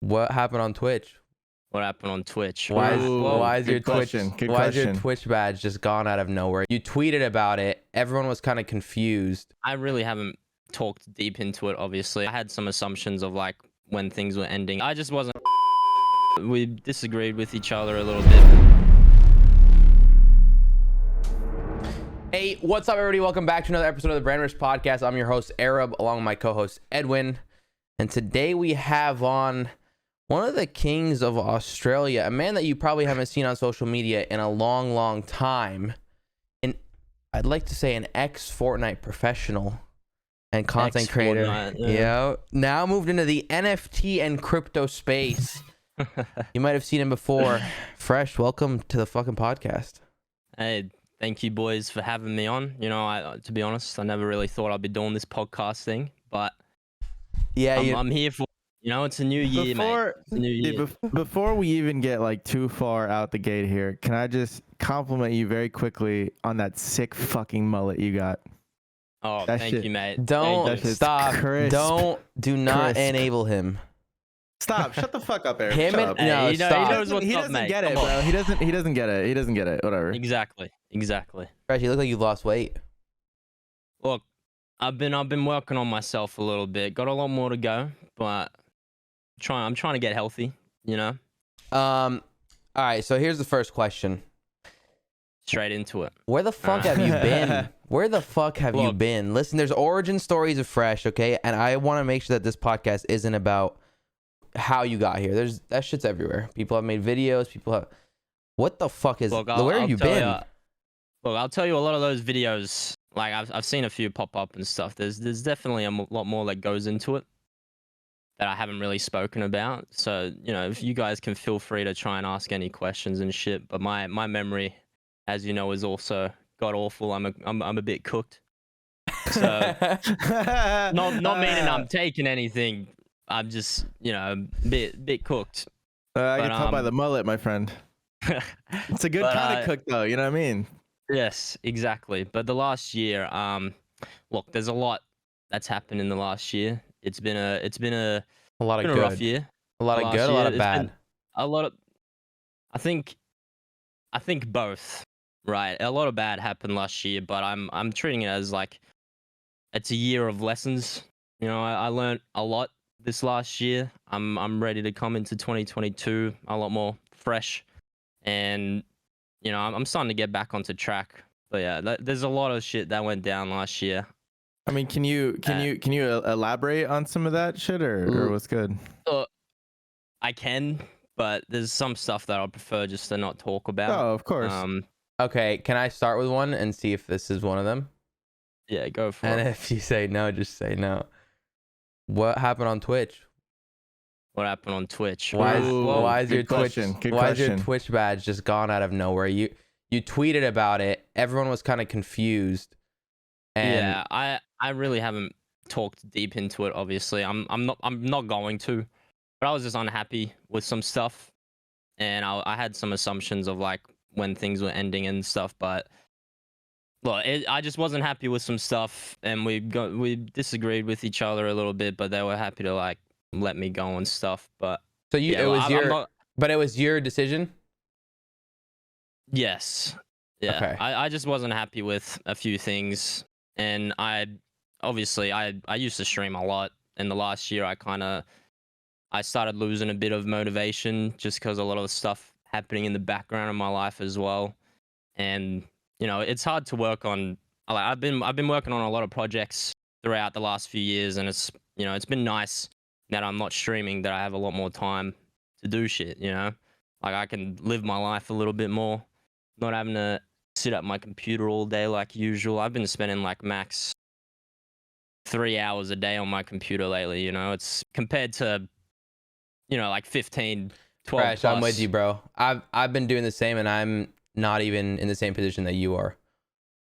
What happened on Twitch? What happened on Twitch? Why Well, is your Twitch badge just gone out of nowhere? You tweeted about it. Everyone was kind of confused. I really haven't talked deep into it, obviously. I had some assumptions of like when things were ending. I just wasn't. We disagreed with each other a little bit. Hey, what's up, everybody? Welcome back to another episode of the Brand Risk Podcast. I'm your host, Arab, along with my co-host, Edwin. And today we have on one of the kings of Australia, a man that you probably haven't seen on social media in a long, long time. And I'd like to say an ex-Fortnite professional and content creator. Yeah. Now moved into the NFT and crypto space. You might have seen him before. Fresh, welcome to the fucking podcast. Hey, thank you, boys, for having me on. You know, to be honest, I never really thought I'd be doing this podcast thing, but yeah, I'm here for. You know, it's a new year, mate. It's a new year. Before we even get like too far out the gate here, can I just compliment you very quickly on that sick fucking mullet you got? Oh, thank you, mate. Don't stop. Crisp. Do not enable him. Stop. Shut the fuck up, Eric. Him Shut and up. no, stop. He knows what's He up, doesn't mate. get it, Come bro. on. He doesn't get it. He doesn't get it. Whatever. Exactly. Fresh, you look like you lost weight. Look, I've been working on myself a little bit. Got a lot more to go, but I'm trying to get healthy, you know? All right, so here's the first question. Straight into it. Where the fuck have you been? Where the fuck have you been? Listen, there's origin stories of Fresh, okay? And I want to make sure that this podcast isn't about how you got here. That shit's everywhere. People have made videos. People have... What the fuck is... Where have you been? Look, I'll tell you a lot of those videos, like I've seen a few pop up and stuff. There's definitely a lot more that goes into it that I haven't really spoken about. So, you know, if you guys can feel free to try and ask any questions and shit. But my memory, as you know, is also god awful. I'm a bit cooked. So not meaning I'm taking anything. I'm just, you know, a bit cooked. I can tell by the mullet, my friend. It's a good kind of cook, though. You know what I mean? Yes, exactly. But the last year, look, there's a lot that's happened in the last year. It's been a lot of a good. rough year. A lot of good, a lot of bad. A lot of, I think both, right? A lot of bad happened last year, but I'm treating it as like it's a year of lessons. You know, I learned a lot this last year. I'm ready to come into 2022 a lot more fresh, and you know, I'm starting to get back onto track. But yeah, there's a lot of shit that went down last year. I mean, can you elaborate on some of that shit, or what's good? I can, but there's some stuff that I prefer just to not talk about. Oh, of course. Okay, can I start with one and see if this is one of them? Yeah, go for it. And if you say no, just say no. What happened on Twitch? What happened on Twitch? Why is your question. Twitch badge just gone out of nowhere? You tweeted about it. Everyone was kind of confused. And yeah, I really haven't talked deep into it. Obviously, I'm not going to, but I was just unhappy with some stuff, and I had some assumptions of like when things were ending and stuff. But well, I just wasn't happy with some stuff, and we disagreed with each other a little bit. But they were happy to like let me go and stuff. But so it was your decision. Yes. Yeah. Okay. I just wasn't happy with a few things. And I used to stream a lot. In the last year, I started losing a bit of motivation just because a lot of the stuff happening in the background of my life as well. And you know, it's hard to work on. Like I've been working on a lot of projects throughout the last few years, and it's been nice that I'm not streaming, that I have a lot more time to do shit. You know, like I can live my life a little bit more, not having to sit at my computer all day like usual. I've been spending like max 3 hours a day on my computer lately. You know, it's compared to, you know, like 15, 12 Fresh, plus. I'm with you, bro. I've been doing the same, and I'm not even in the same position that you are.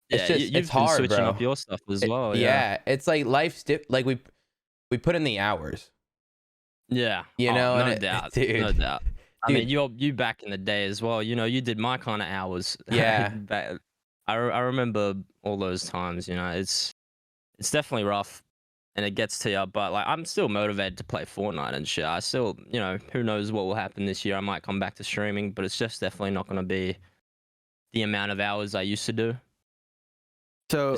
It's yeah, just you've it's hard, been switching bro. up your stuff as well. Yeah, it's like life's like we put in the hours. Yeah. You know, no doubt. dude. No doubt. I Dude. mean, you back in the day as well. You know, you did my kind of hours. Yeah. I remember all those times. You know, it's definitely rough. and it gets to you. But like, I'm still motivated to play Fortnite and shit. I still, who knows what will happen this year. I might come back to streaming, but it's just definitely not going to be the amount of hours I used to do. So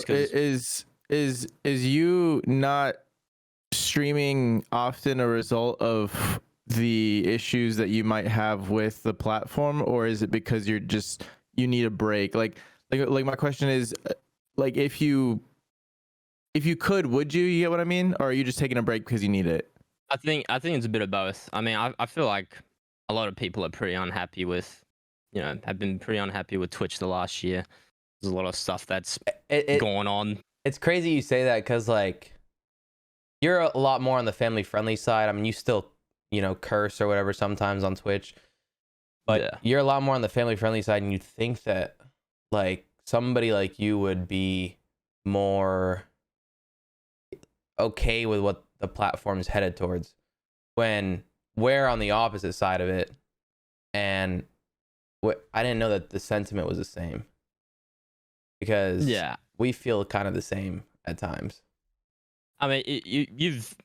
is you not streaming often a result of the issues that you might have with the platform, or is it because you need a break? Like my question is, like, if you could, would you get what I mean? Or are you just taking a break because you need it? I think it's a bit of both. I mean, I feel like a lot of people are pretty unhappy with, have been pretty unhappy with Twitch the last year. There's a lot of stuff that's going on. It's crazy you say that, because like, you're a lot more on the family friendly side. I mean, you still, curse or whatever sometimes on Twitch, but yeah, you're a lot more on the family friendly side, and you'd think that like somebody like you would be more okay with what the platform is headed towards, when we're on the opposite side of it. And I didn't know that the sentiment was the same, because we feel kind of the same at times. I mean, you've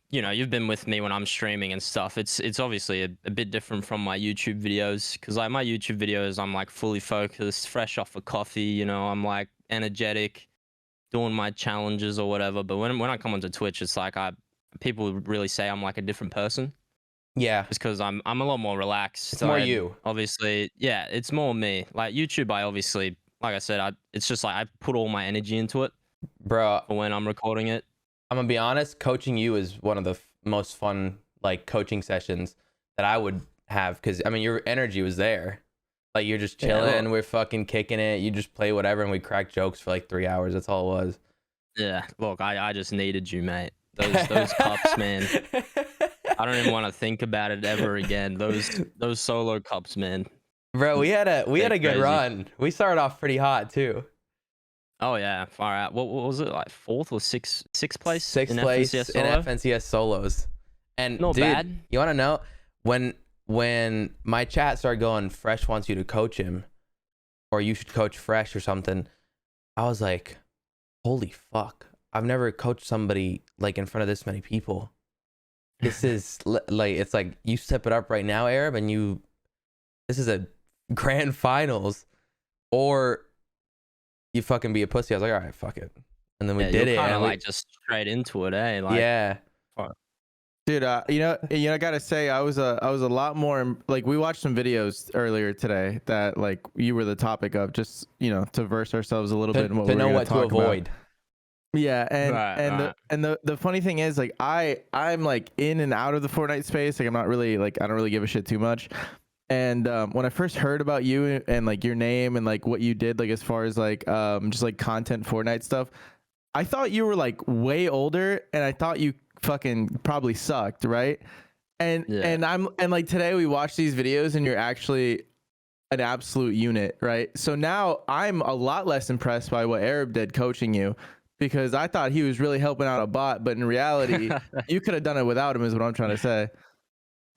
been with me when I'm streaming and stuff. It's obviously a bit different from my YouTube videos, because like my YouTube videos, I'm like fully focused, fresh off a coffee. I'm like energetic, doing my challenges or whatever. But when I come onto Twitch, it's like people really say I'm like a different person. Yeah, just because I'm a lot more relaxed. It's more you. Obviously, yeah, it's more me. Like YouTube, I obviously, like I said, it's just like I put all my energy into it, bro. For when I'm recording it. I'm gonna be honest, coaching you is one of the most fun like coaching sessions that I would have, because I mean your energy was there. Like, you're just chilling, we're fucking kicking it, you just play whatever, and we crack jokes for like 3 hours. That's all it was. Yeah, look, I just needed you, mate. Those cups, man. I don't even want to think about it ever again. Those solo cups, man. Bro, we had a good run. We started off pretty hot too. Oh yeah, far out. What was it, like fourth or sixth place? Sixth place in FNCS solos. And not dude, bad. You want to know when my chat started going, Fresh wants you to coach him, or you should coach Fresh or something, I was like, holy fuck, I've never coached somebody like in front of this many people. This is like, it's like, you step it up right now, Arab, and this is a grand finals, or you fucking be a pussy. I was like, all right, fuck it. And then we did it. Kind of like just straight into it, eh? Like, yeah. Dude, I gotta say, I was a lot more like, we watched some videos earlier today that like you were the topic of, just to verse ourselves a little bit in what we were know what to talk avoid. About. Yeah, and the funny thing is, like, I'm like in and out of the Fortnite space. Like, I'm not really like, I don't really give a shit too much. And when I first heard about you and like your name and like what you did, like as far as like just like content Fortnite stuff, I thought you were like way older, and I thought you fucking probably sucked, right? And like today we watched these videos, and you're actually an absolute unit, right? So now I'm a lot less impressed by what Arab did coaching you, because I thought he was really helping out a bot, but in reality, you could have done it without him, is what I'm trying to say.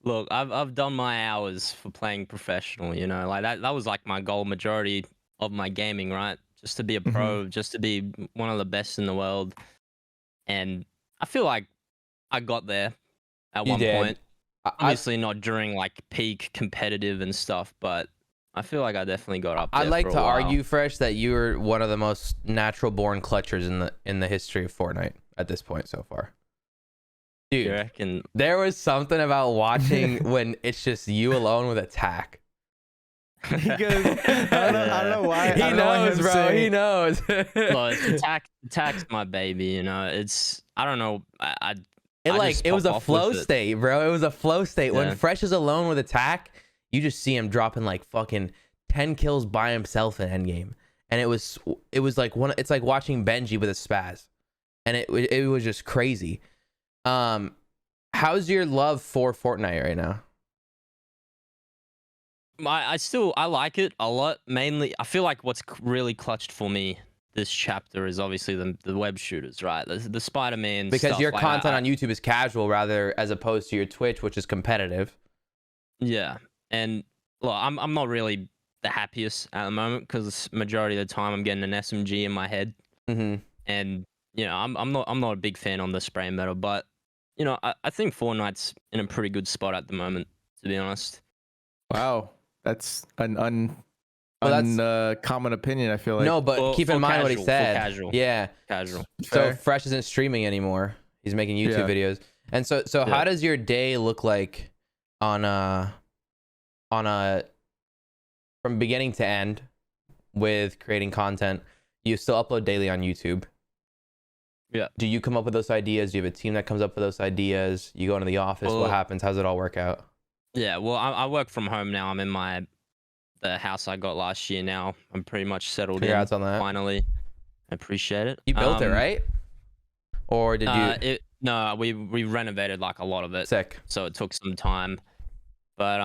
Look, I've done my hours for playing professional, like that was like my goal majority of my gaming, right? Just to be a pro, just to be one of the best in the world. And I feel like I got there at one point. Obviously not during like peak competitive and stuff, but I feel like I definitely got up there. I'd like to argue, Fresh, that you're one of the most natural born clutchers in the history of Fortnite at this point so far. Dude, there was something about watching when it's just you alone with attack. He goes, I don't know why. He knows, bro. He knows. Well, attack's my baby. It's, I don't know. It was a flow state, bro. It was a flow state. Yeah. When Fresh is alone with attack, you just see him dropping like fucking 10 kills by himself in endgame, and it was like it's like watching Benji with a spaz, and it was just crazy. How's your love for Fortnite right now? I like it a lot. Mainly, I feel like what's really clutched for me this chapter is obviously the web shooters, right? The Spider-Man. Because your like content on YouTube is casual, rather, as opposed to your Twitch, which is competitive. Yeah, and look, I'm not really the happiest at the moment, because majority of the time I'm getting an SMG in my head, and you know, I'm not a big fan on the spray metal, but you know, I think Fortnite's in a pretty good spot at the moment, to be honest. Wow, that's an Well, uncommon opinion. I feel like. no, but keep in mind what he said. Casual. Yeah. Casual. So Fair. Fresh isn't streaming anymore. He's making YouTube videos. And so Yeah. how does your day look like on a from beginning to end with creating content? You still upload daily on YouTube. Yeah. Do you come up with those ideas? Do you have a team that comes up with those ideas? You go into the office. Well, what happens? How does it all work out? Yeah, well, I work from home now. I'm in the house I got last year now. I'm pretty much settled Congrats in on that. finally. I appreciate it. You built it, right? Or did you? No, we renovated like a lot of it. Sick. So it took some time. But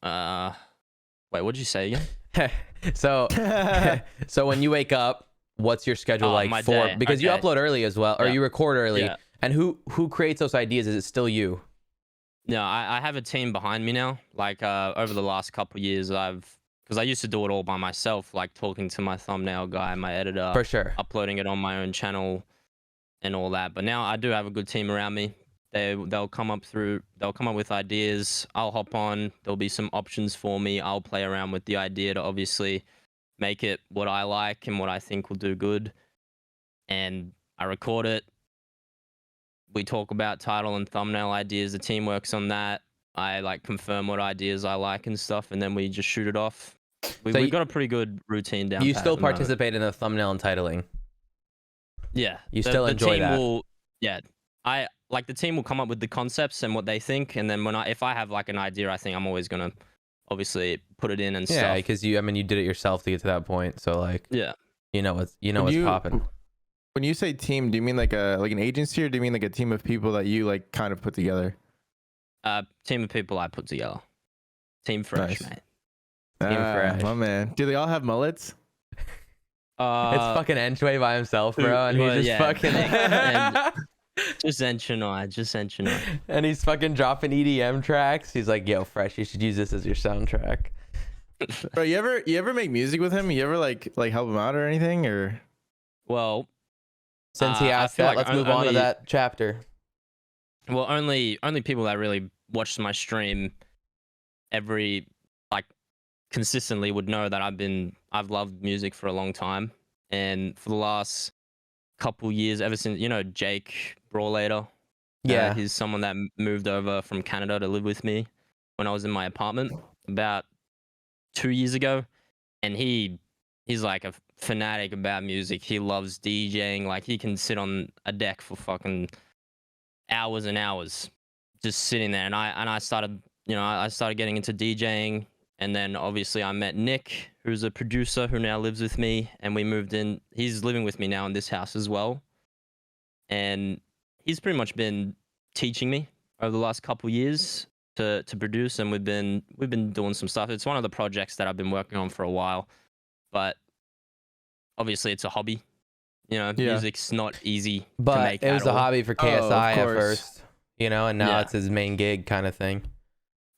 wait, what'd you say again? So so when you wake up, what's your schedule like my for day. because you Okay. upload early as well, or Yeah. you record early. Yeah. And who creates those ideas? Is it still you? No, I have a team behind me now. Like over the last couple years, because I used to do it all by myself, like talking to my thumbnail guy, my editor, For sure. uploading it on my own channel, and all that. But now I do have a good team around me. They'll come up with ideas. I'll hop on. There'll be some options for me. I'll play around with the idea to obviously make it what I like and what I think will do good. And I record it. We talk about title and thumbnail ideas. The team works on that. I like confirm what ideas I like and stuff, and then we just shoot it off. We've got a pretty good routine down. You pat still at the moment. participate in the thumbnail and titling. Yeah. You still enjoy team that. Yeah. I like the team will come up with the concepts and what they think, and then if I have like an idea, I think I'm always gonna obviously put it in and Yeah, stuff. because you did it yourself to get to that point. So like Yeah. you know what's When popping. When you say team, do you mean like an agency, or do you mean like a team of people that you like kind of put together? Team of people I put together. Team Fresh, Nice. mate. Team Fresh. My man. Do they all have mullets? It's fucking Enchway by himself, bro, and well, he's just yeah, fucking and- Just Enchinoy. and he's fucking dropping EDM tracks. He's like, "Yo, Fresh, you should use this as your soundtrack." Bro, you ever make music with him? You ever like help him out or anything, or? Well, Since he I asked feel that, like let's move on to only- that chapter. Well, only people that really watch my stream consistently would know that I've loved music for a long time, and for the last couple years, ever since Jake Brawlater, Yeah. he's someone that moved over from Canada to live with me when I was in my apartment about 2 years ago, and he's like a fanatic about music. He loves DJing. Like he can sit on a deck for fucking hours and hours just sitting there, and I started getting into DJing, and then obviously I met Nick, who's a producer who now lives with me, and we moved in. He's living with me now in this house as well, and he's pretty much been teaching me over the last couple years to produce, and we've been doing some stuff. It's one of the projects that I've been working on for a while, but obviously it's a hobby. Music's not easy to But make it was at a all. hobby for of KSI at course. first, and now Yeah. it's his main gig kind of thing.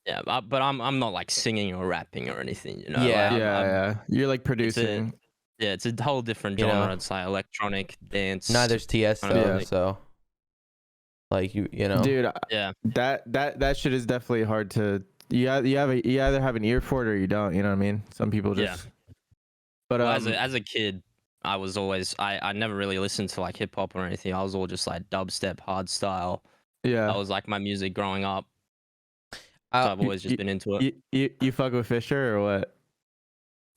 Yeah, but I'm not like singing or rapping or anything, Yeah. Like, Yeah. You're like producing. Yeah, it's a whole different genre. It's like electronic dance. Neither's TS Kind of though, thing. so like you know. Dude, Yeah, that shit is definitely hard to. You either have an ear for it or you don't. You know what I mean? Some people just. But well, as a kid, I was always I never really listened to like hip hop or anything. I was all just like dubstep, hard style. yeah. That was like my music growing up. So I've always just been into it. You fuck with Fisher or what?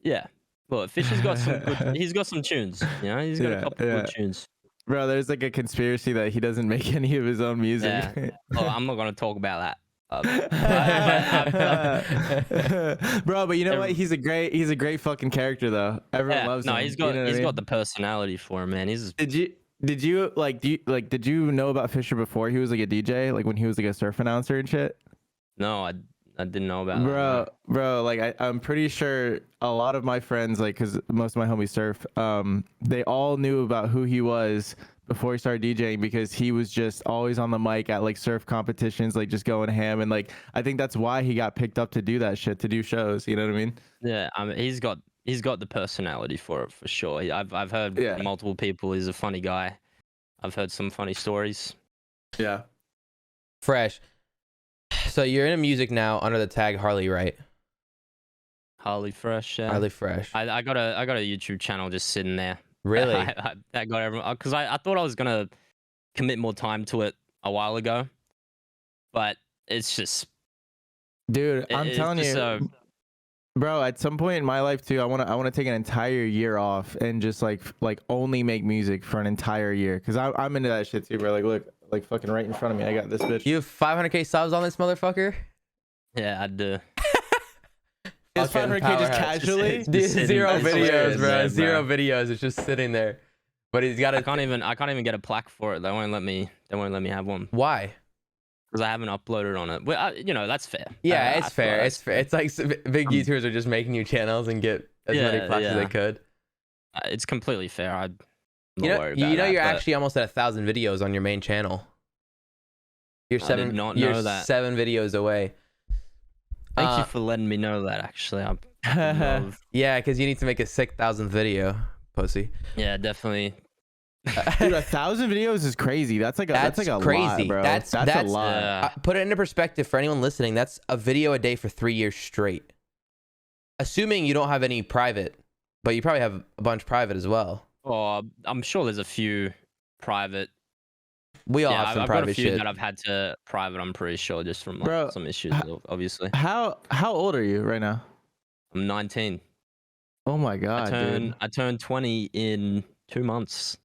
Yeah. Well, Fish has got some good. He's got some tunes. He's got a couple good tunes. Bro, there's like a conspiracy that he doesn't make any of his own music. Yeah. Oh, I'm not gonna talk about that. Bro, but you know what? He's a great fucking character though. Everyone loves him. He's got You know what I mean? got the personality for him, man. He's Did you did you know about Fisher before he was like a DJ, like when he was like a surf announcer and shit? no, I didn't know about that. Bro, like I'm pretty sure a lot of my friends, like, cause most of my homies surf, they all knew about who he was before he started DJing because he was just always on the mic at like surf competitions, like just going ham, and like I think that's why he got picked up to do that shit, to do shows. You know what I mean? Yeah, he's got he's got the personality for it for sure. I've heard from multiple people he's a funny guy. I've heard some funny stories. Yeah. Fresh. So you're into music now under the tag Harley, right? Harley Fresh. Yeah. Harley Fresh. I got a YouTube channel just sitting there. Really? I got everyone because I thought I was gonna commit more time to it a while ago, but it's just, dude, I'm telling you, bro. At some point in my life too, I want to take an entire year off and just like only make music for an entire year, because I'm into that shit too, bro. Like, look, like fucking right in front of me, I got this bitch. You have 500K subs on this motherfucker? Yeah, I do. Is 500K just casually? Zero videos, bro. Zero videos. It's just sitting there. But he's got. I can't even get a plaque for it. They won't let me have one. Why? Because I haven't uploaded on it. Well, that's fair. Yeah, it's fair. It's fair. It's like big YouTubers are just making new channels and get as many plaques as they could. It's completely fair. I'm not worried about that, you're actually almost at 1,000 videos on your main channel. You're I did not know that. 7 videos away. Thank you for letting me know that. Actually, yeah, because you need to make a 6,000th video, pussy. Yeah, definitely. Dude, 1,000 videos is crazy. That's like a crazy. Lot, bro. That's a lot. Put it into perspective for anyone listening. That's a video a day for 3 years straight. Assuming you don't have any private, but you probably have a bunch private as well. Oh, I'm sure there's a few private. We all have some private got a few shit that I've had to private. I'm pretty sure, just from some issues, obviously. How old are you right now? I'm 19. Oh my god, I turned 20 in 2 months.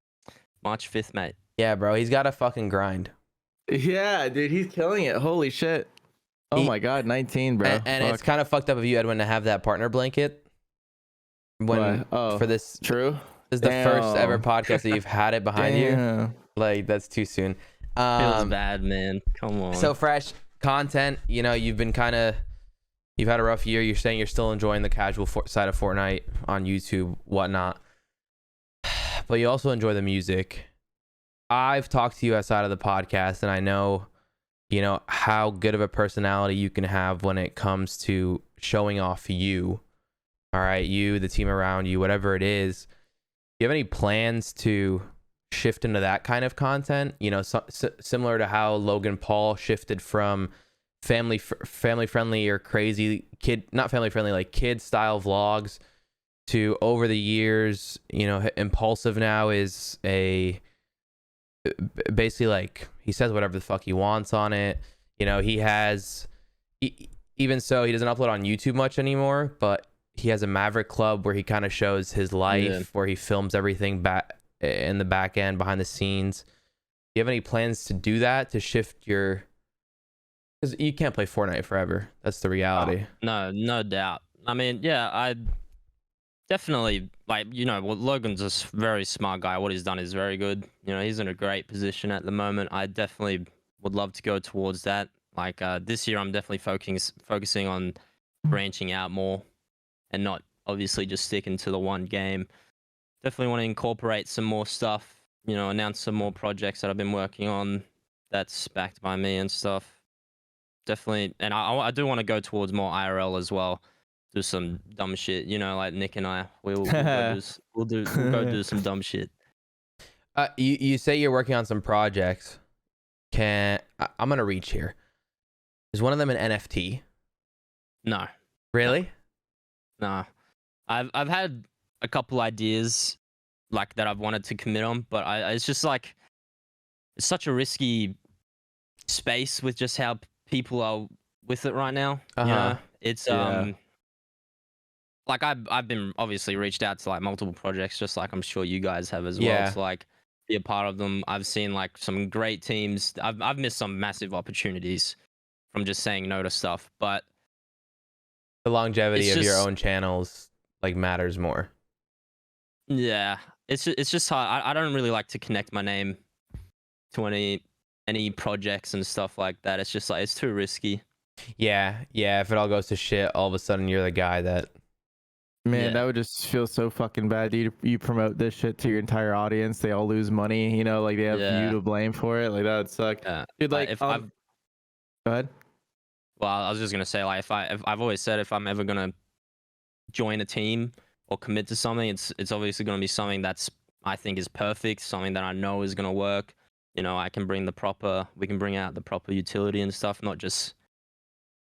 March 5th, mate. Yeah, bro, he's got to fucking grind. Yeah, dude, he's killing it. Holy shit. Oh my god, 19, bro. And it's kind of fucked up of you, Edwin, to have that partner blanket. For this. True. This is the first ever podcast that you've had it behind you. Like, that's too soon. Feels bad, man. Come on. So fresh content. You've had a rough year. You're saying you're still enjoying the casual side of Fortnite on YouTube, whatnot. But you also enjoy the music. I've talked to you outside of the podcast, and I know, how good of a personality you can have when it comes to showing off you. All right, you, the team around you, whatever it is. Do you have any plans to shift into that kind of content? Similar to how Logan Paul shifted from family friendly or crazy not family friendly, like kid style vlogs, to over the years, Impulsive now is basically like he says whatever the fuck he wants on it. Even so, he doesn't upload on YouTube much anymore, but he has a Maverick Club where he kind of shows his life, where he films everything back in the back end, behind the scenes. Do you have any plans to do that, to shift your? Because you can't play Fortnite forever. That's the reality. No doubt. I mean, yeah, I definitely Logan's a very smart guy. What he's done is very good. He's in a great position at the moment. I definitely would love to go towards that. Like this year, I'm definitely focusing on branching out more, and not obviously just sticking to the one game. Definitely want to incorporate some more stuff, announce some more projects that I've been working on that's backed by me and stuff. Definitely, and I do want to go towards more IRL as well. Do some dumb shit, like Nick and I. We'll go do some dumb shit. You say you're working on some projects. I'm gonna reach here. Is one of them an NFT? No. Really? No. I've had a couple ideas like that I've wanted to commit on, but it's just like it's such a risky space with just how people are with it right now. It's like I've been obviously reached out to like multiple projects, just like I'm sure you guys have as well. Yeah. To like be a part of them. I've seen like some great teams. I've missed some massive opportunities from just saying no to stuff, but the longevity of your own channels like matters more. Yeah, it's just hard. I don't really like to connect my name to any projects and stuff like that. It's just like it's too risky. Yeah. If it all goes to shit, all of a sudden you're the guy that. Man, that would just feel so fucking bad. You promote this shit to your entire audience. They all lose money. Like they have you to blame for it. Like that would suck. Yeah. Dude, like if go ahead. Well, I was just gonna say, like, if I've always said if I'm ever gonna join a team or commit to something, it's obviously going to be something that's I think is perfect, something that I know is going to work. You know, we can bring out the proper utility and stuff, not just,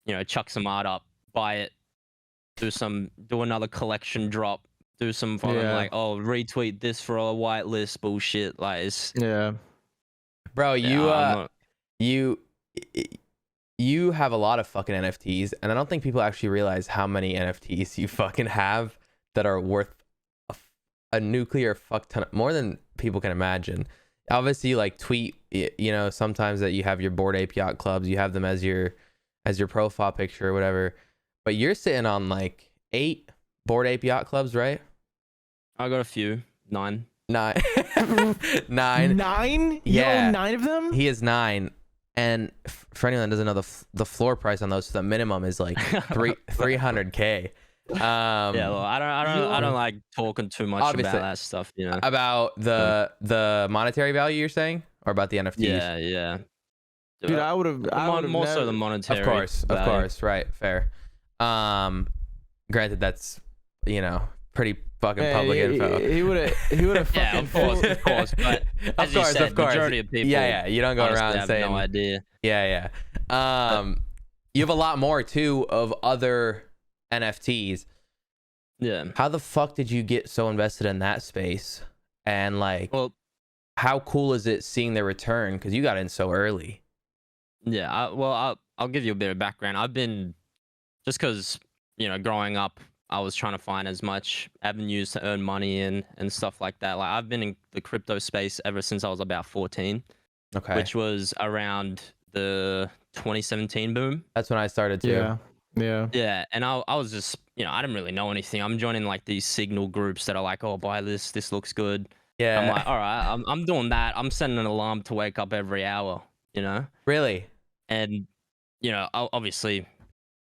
you know, chuck some art up, buy it, do another collection drop, do some fucking like, oh, retweet this for a whitelist bullshit. Like, it's bro, yeah, you have a lot of fucking NFTs, and I don't think people actually realize how many NFTs you fucking have that are worth a nuclear fuck ton, more than people can imagine. Obviously, you like tweet, you know, sometimes that you have your Bored Ape Yacht Clubs, you have them as your profile picture or whatever, but you're sitting on like 8 Bored Ape Yacht Clubs, right? I got a few. 9. 9. 9? Yeah, you own 9 of them. He has 9. And for anyone that doesn't know, the floor price on those, the minimum is like 300K. Yeah, well, I don't like talking too much about that stuff, you know. About the monetary value you're saying, or about the NFTs? Yeah. Dude, I would have more so the monetary. Of course, right, fair. Granted, that's, you know, pretty fucking public info. He would have fucking. Yeah, of course, but of course, majority of people. Yeah, you don't go around saying no idea. Yeah. You have a lot more too of other NFTs. Yeah. How the fuck did you get so invested in that space? And like, well, how cool is it seeing the return? Because you got in so early. Yeah. I'll give you a bit of background. I've been, just because, you know, growing up, I was trying to find as much avenues to earn money and stuff like that. Like, I've been in the crypto space ever since I was about 14. Okay. Which was around the 2017 boom. That's when I started too. Yeah. And I was just, you know, I didn't really know anything. I'm joining like these signal groups that are like, oh, buy this looks good. Yeah. I'm like, all right, I'm doing that. I'm setting an alarm to wake up every hour, you know? Really? And, you know, obviously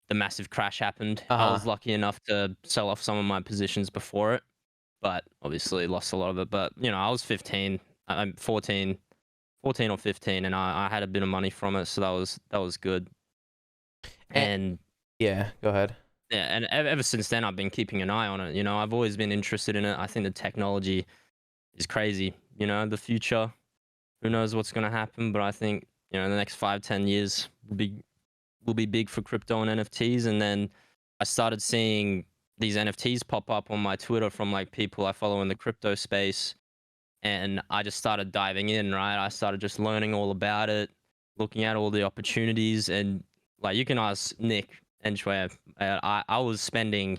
the massive crash happened. I was lucky enough to sell off some of my positions before it, but obviously lost a lot of it. But, you know, I was 14 or 15, and I had a bit of money from it, so that was good. And yeah, go ahead. Yeah, and ever since then, I've been keeping an eye on it. You know, I've always been interested in it. I think the technology is crazy. You know, the future, who knows what's going to happen, but I think, you know, the next 5-10 years will be big for crypto and NFTs. And then I started seeing these NFTs pop up on my Twitter from like people I follow in the crypto space. And I just started diving in, right? I started just learning all about it, looking at all the opportunities. And like, you can ask Nick and Shwe, I was spending,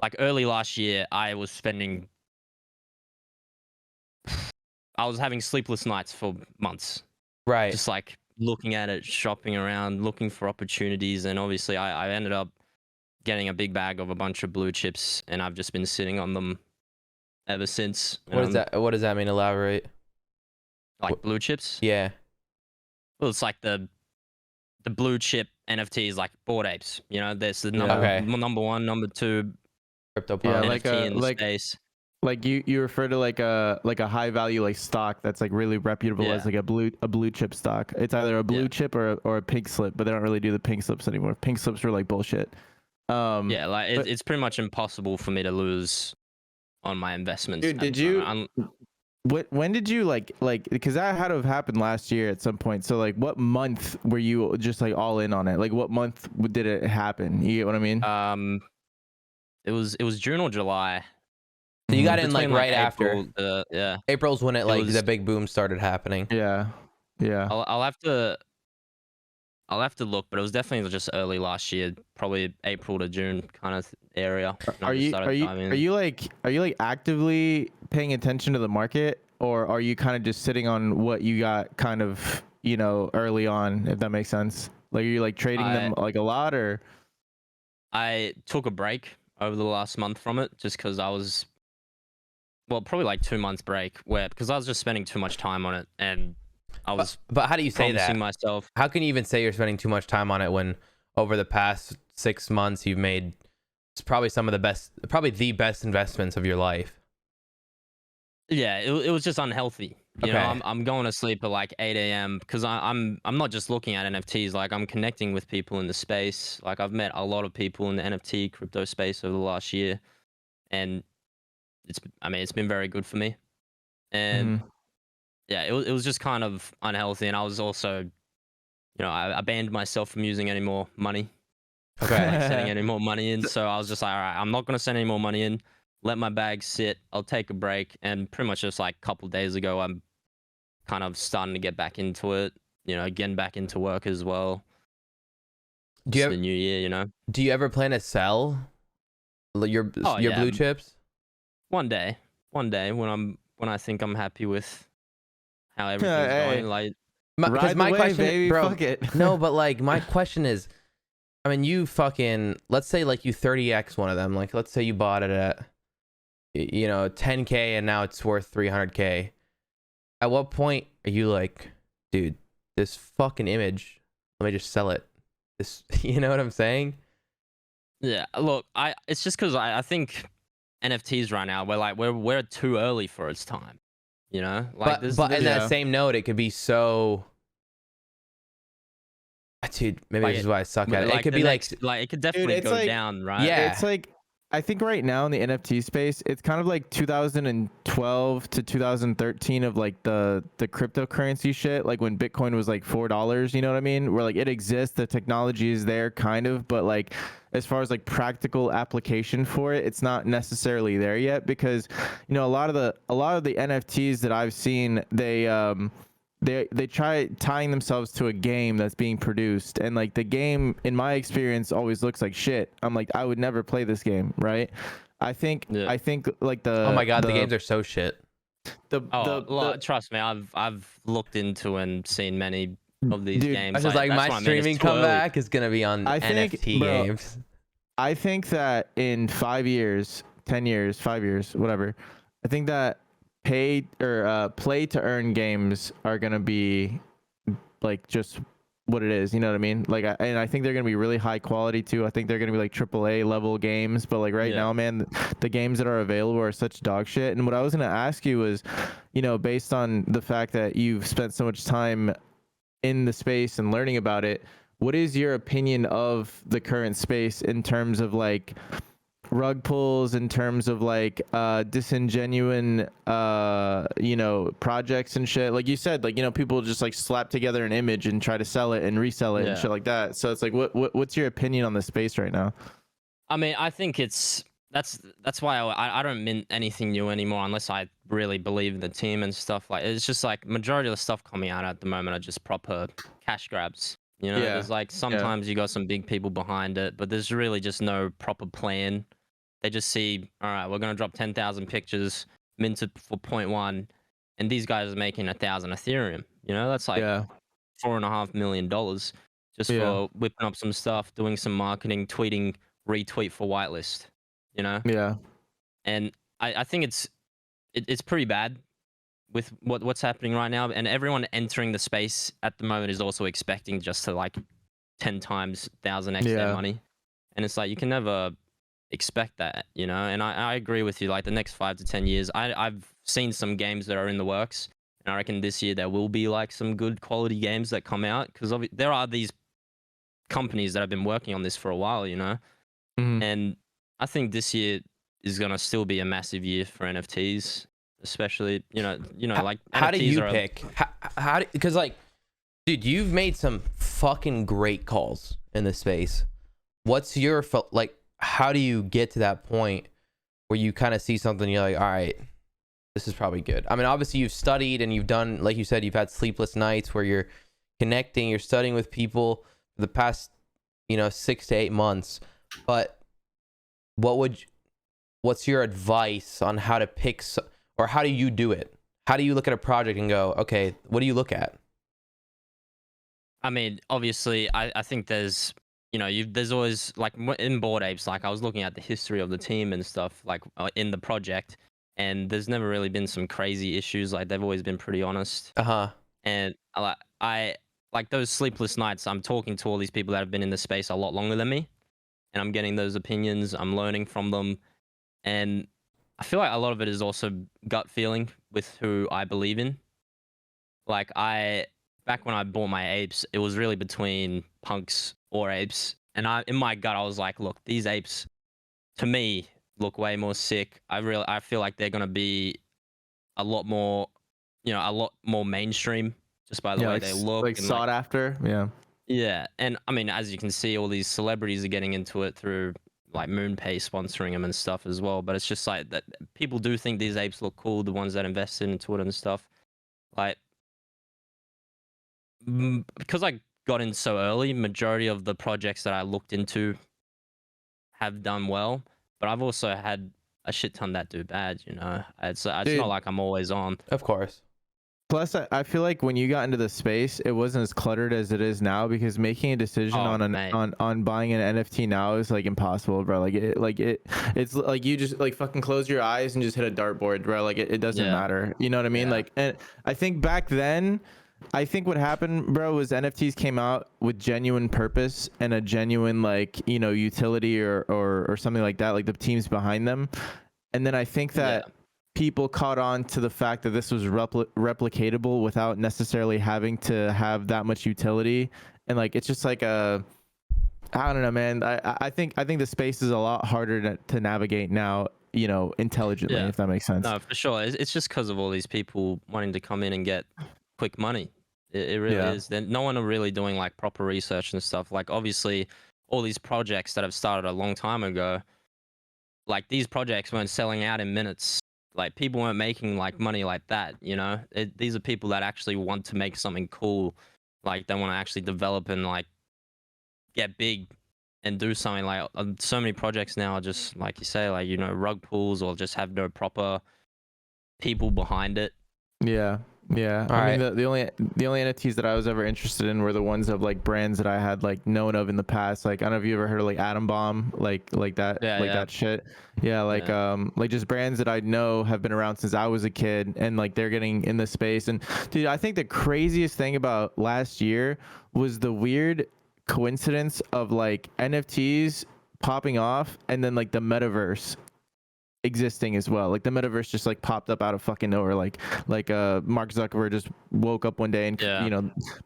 like early last year, I was having sleepless nights for months. Right. Just like looking at it, shopping around, looking for opportunities. And obviously I ended up getting a big bag of a bunch of blue chips, and I've just been sitting on them ever since. What does that mean? Elaborate. Like blue chips? Yeah. Well, it's like the blue chip NFTs, like Bored Apes. You know, there's the number 1, number 2 crypto NFT in the space. Like you refer to like a high value like stock that's like really reputable as like a blue chip stock. It's either a blue chip or a pink slip, but they don't really do the pink slips anymore. Pink slips are like bullshit. Yeah, like it's pretty much impossible for me to lose on my investments. Dude, did you? When did you like because that had to have happened last year at some point. So like, what month were you just like all in on it? Like, what month did it happen? You get what I mean? It was June or July. So you got in like right April, after. Yeah. April's when the big boom started happening. Yeah. I'll have to look, but it was definitely just early last year, probably April to June kind of area. Are you like actively paying attention to the market, or are you kind of just sitting on what you got kind of, you know, early on, if that makes sense? Like, are you like trading them like a lot, or? I took a break over the last month from it just because I was, well, probably like 2 months break because I was just spending too much time on it, and I was. But how do you say that? Myself. How can you even say you're spending too much time on it when over the past 6 months you've made probably the best investments of your life? Yeah, it was just unhealthy. You know, I'm going to sleep at like 8 a.m. because I'm not just looking at NFTs. Like, I'm connecting with people in the space. Like, I've met a lot of people in the NFT crypto space over the last year. and it's been very good for me. And yeah, it was just kind of unhealthy, and I was also, I banned myself from using any more money. Okay. Like sending any more money in. So I was just like, all right, I'm not gonna send any more money in. Let my bag sit. I'll take a break. And pretty much just like a couple of days ago, I'm kind of starting to get back into it. Getting back into work as well. Do you the new year, Do you ever plan to sell your blue chips? One day when I think I'm happy with how everything's going. Like, Because my question, baby, bro. fuck it. No, but like my question is, I mean, you fucking, let's say like you 30x one of them. Like, let's say you bought it at, 10K and now it's worth 300K. At what point are you like, dude, this fucking image, let me just sell it? This, you know what I'm saying? Yeah, look, it's just because I think NFTs right now, we're too early for its time. Like but in that same note, it could be so. Dude, maybe like this is why I suck at it. It could be like it could definitely go down, right? Yeah, it's like, I think right now in the NFT space, it's kind of like 2012 to 2013 of like the cryptocurrency shit, like when Bitcoin was like $4, you know what I mean? Where like it exists, the technology is there kind of, but like as far as like practical application for it, it's not necessarily there yet, because a lot of the NFTs that I've seen, they try tying themselves to a game that's being produced, and like the game in my experience always looks like shit. I'm like, I would never play this game, right? I think like oh my god, the games are so shit. Trust me, I've looked into and seen many of these games. I was like my streaming comeback is gonna be on NFT games. I think that in 5 years, 10 years, 5 years, whatever, I think that paid or play to earn games are gonna be like just what it is, you know what I mean? Like, and I think they're gonna be really high quality too. I think they're gonna be like AAA level games, but like right now, man, the games that are available are such dog shit. And what I was gonna ask you was, based on the fact that you've spent so much time in the space and learning about it, what is your opinion of the current space in terms of like rug pulls, in terms of like disingenuine projects and shit? Like you said, like people just like slap together an image and try to sell it and resell it and shit like that. So it's like, what's your opinion on this space right now? I mean, I think that's why I don't mint anything new anymore unless I really believe in the team and stuff. Like, it's just like majority of the stuff coming out at the moment are just proper cash grabs. There's like sometimes you got some big people behind it, but there's really just no proper plan. They just see, all right, we're gonna drop 10,000 pictures minted for 0.1, and these guys are making 1,000 Ethereum. That's like $4.5 million just for whipping up some stuff, doing some marketing, tweeting, retweet for whitelist. Yeah. And I think it's pretty bad with what's happening right now, and everyone entering the space at the moment is also expecting just to like 10 times 1,000x their money, and it's like you can never expect that, and I agree with you. Like the next 5 to 10 years, I've seen some games that are in the works, and I reckon this year there will be like some good quality games that come out, because there are these companies that have been working on this for a while, and I think this year is gonna still be a massive year for NFTs. Especially, like how NFTs do you pick? Because like, dude, you've made some fucking great calls in this space. What's your like? How do you get to that point where you kind of see something, you're like, all right, this is probably good? I mean, obviously you've studied and you've done, like you said, you've had sleepless nights where you're connecting, you're studying with people for the past, 6 to 8 months. But what's your advice on how to pick? Or how do you do it? How do you look at a project and go, okay, what do you look at? I mean, obviously, I think there's, there's always, like, in Bored Apes, like, I was looking at the history of the team and stuff, like, in the project, and there's never really been some crazy issues. Like, they've always been pretty honest. And I like those sleepless nights, I'm talking to all these people that have been in the space a lot longer than me, and I'm getting those opinions, I'm learning from them, and I feel like a lot of it is also gut feeling with who I believe in. Like, back when I bought my apes, it was really between punks or apes. And in my gut, I was like, look, these apes, to me, look way more sick. I feel like they're gonna be a lot more, a lot more mainstream just by the way they look like and sought after. Yeah. yeah. And I mean, as you can see, all these celebrities are getting into it through like MoonPay sponsoring them and stuff as well. But it's just like that people do think these apes look cool, the ones that invested into it and stuff. Like, because I got in so early, majority of the projects that I looked into have done well. But I've also had a shit ton that do bad. It's Dude, not like I'm always on. Of course. Plus, I feel like when you got into the space, it wasn't as cluttered as it is now because making a decision on buying an NFT now is like impossible, bro. It's like you just like fucking close your eyes and just hit a dartboard, bro. Like it doesn't matter. You know what I mean? Yeah. Like, and I think back then, I think what happened, bro, was NFTs came out with genuine purpose and a genuine like utility or something like that, like the teams behind them, and then I think that. People caught on to the fact that this was replicatable without necessarily having to have that much utility, and like it's just like I don't know, man. I think the space is a lot harder to navigate now, intelligently, if that makes sense. No, for sure. It's just because of all these people wanting to come in and get quick money. It really is. Then no one are really doing like proper research and stuff. Like obviously, all these projects that have started a long time ago, like these projects weren't selling out in minutes. Like people weren't making like money like that, these are people that actually want to make something cool. Like they want to actually develop and like get big and do something. Like so many projects now are just like you say, like, rug pulls or just have no proper people behind it. Yeah. I mean, the only NFTs that I was ever interested in were the ones of like brands that I had like known of in the past. Like I don't know if you ever heard of like Atom Bomb, like that, that shit. Yeah, like just brands that I know have been around since I was a kid, and like they're getting in the space. And dude, I think the craziest thing about last year was the weird coincidence of like NFTs popping off and then like the metaverse existing as well. Like the metaverse just like popped up out of fucking nowhere. Like Mark Zuckerberg just woke up one day and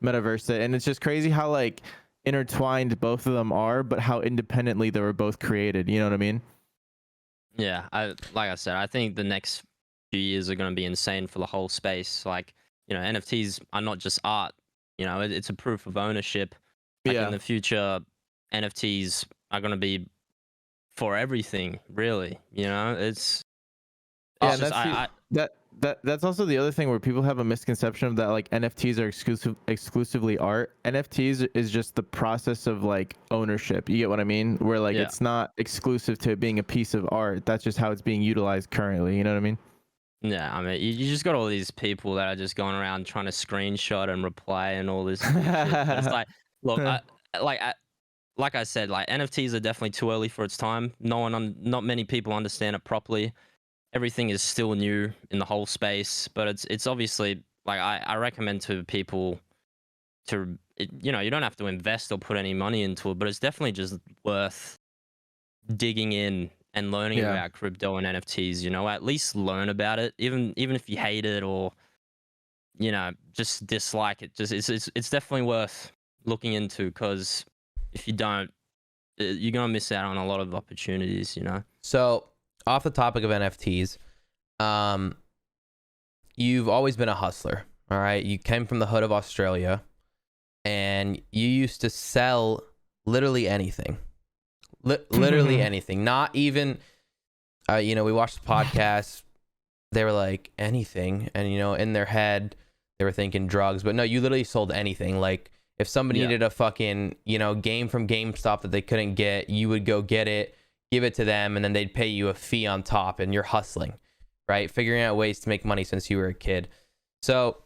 metaverse it. And it's just crazy how like intertwined both of them are, but how independently they were both created. You know what I mean? Yeah, like I said, I think the next few years are going to be insane for the whole space. Like, NFTs are not just art. It's a proof of ownership. Like in the future, NFTs are going to be for everything, really. It's just, that's also the other thing where people have a misconception of that, like NFTs are exclusively art. NFTs is just the process of like ownership. You get what I mean? Where like it's not exclusive to it being a piece of art. That's just how it's being utilized currently. You know what I mean? Yeah, I mean, you just got all these people that are just going around trying to screenshot and reply and all this shit. It's like, look, like I said, like NFTs are definitely too early for its time. Not many people understand it properly. Everything is still new in the whole space, but it's obviously like I recommend to people to you don't have to invest or put any money into it, but it's definitely just worth digging in and learning about crypto and NFTs. At least learn about it, even if you hate it or just dislike it. Just it's definitely worth looking into, because if you don't, you're gonna miss out on a lot of opportunities. So off the topic of NFTs, you've always been a hustler. All right, you came from the hood of Australia, and you used to sell literally anything. Literally anything. Not even, we watched the podcast. They were like anything, and in their head they were thinking drugs, but no, you literally sold anything. Like if somebody needed a fucking game from GameStop that they couldn't get, you would go get it, give it to them, and then they'd pay you a fee on top, and you're hustling, right? Figuring out ways to make money since you were a kid. So,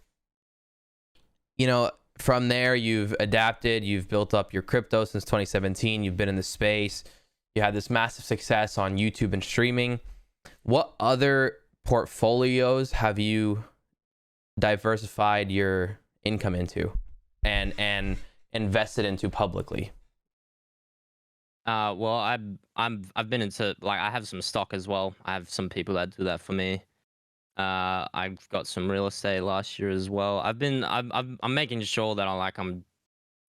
from there, you've adapted, you've built up your crypto since 2017. You've been in the space. You had this massive success on YouTube and streaming. What other portfolios have you diversified your income into and invested into publicly? Well, I've been into, like, I have some stock as well. I have some people that do that for me. I've got some real estate last year as well. I'm making sure that I'm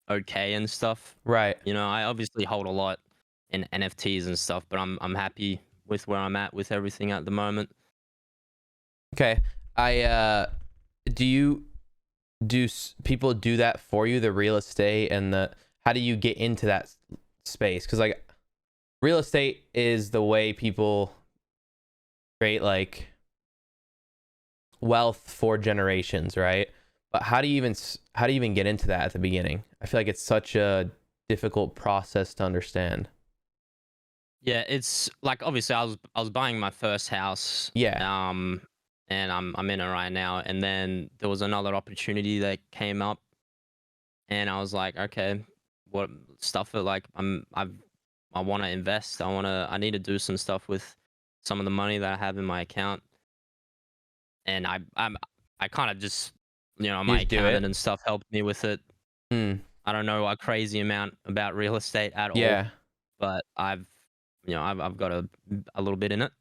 okay and stuff. Right. I obviously hold a lot in NFTs and stuff, but I'm happy with where I'm at with everything at the moment. Okay. People do that for you, the real estate and how do you get into that space? Because like real estate is the way people create like wealth for generations, right? But how do you even get into that at the beginning? I feel like it's such a difficult process to understand. Yeah, it's like obviously I was buying my first house. Yeah. And I'm in it right now. And then there was another opportunity that came up, and I was like, okay, what stuff it like I want to invest. I need to do some stuff with some of the money that I have in my account. And I kind of just, You my just do accountant it. and stuff helped me with it. Hmm. I don't know a crazy amount about real estate at all, Yeah. but I've got a little bit in it.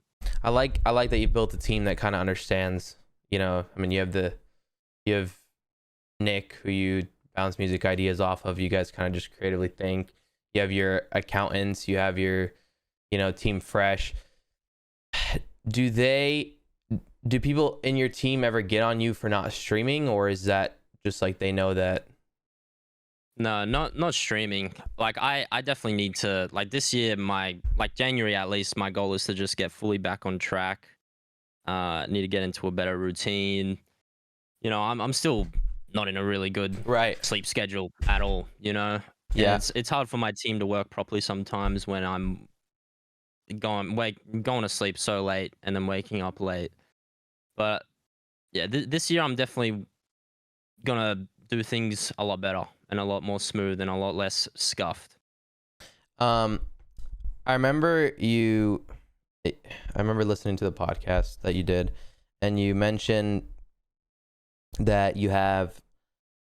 I like that you built a team that kind of understands, I mean, you have Nick, who you bounce music ideas off of. You guys kind of just creatively think. You have your accountants, you have your, team fresh. Do people in your team ever get on you for not streaming, or is that just like they know that? No, not streaming. Like I definitely need to, like this year, January at least, my goal is to just get fully back on track. Need to get into a better routine. I'm still not in a really good Right. sleep schedule at all, Yeah. It's hard for my team to work properly sometimes when I'm going to sleep so late and then waking up late. But yeah, this year I'm definitely gonna do things a lot better and a lot more smooth and a lot less scuffed. I remember listening to the podcast that you did, and you mentioned that you have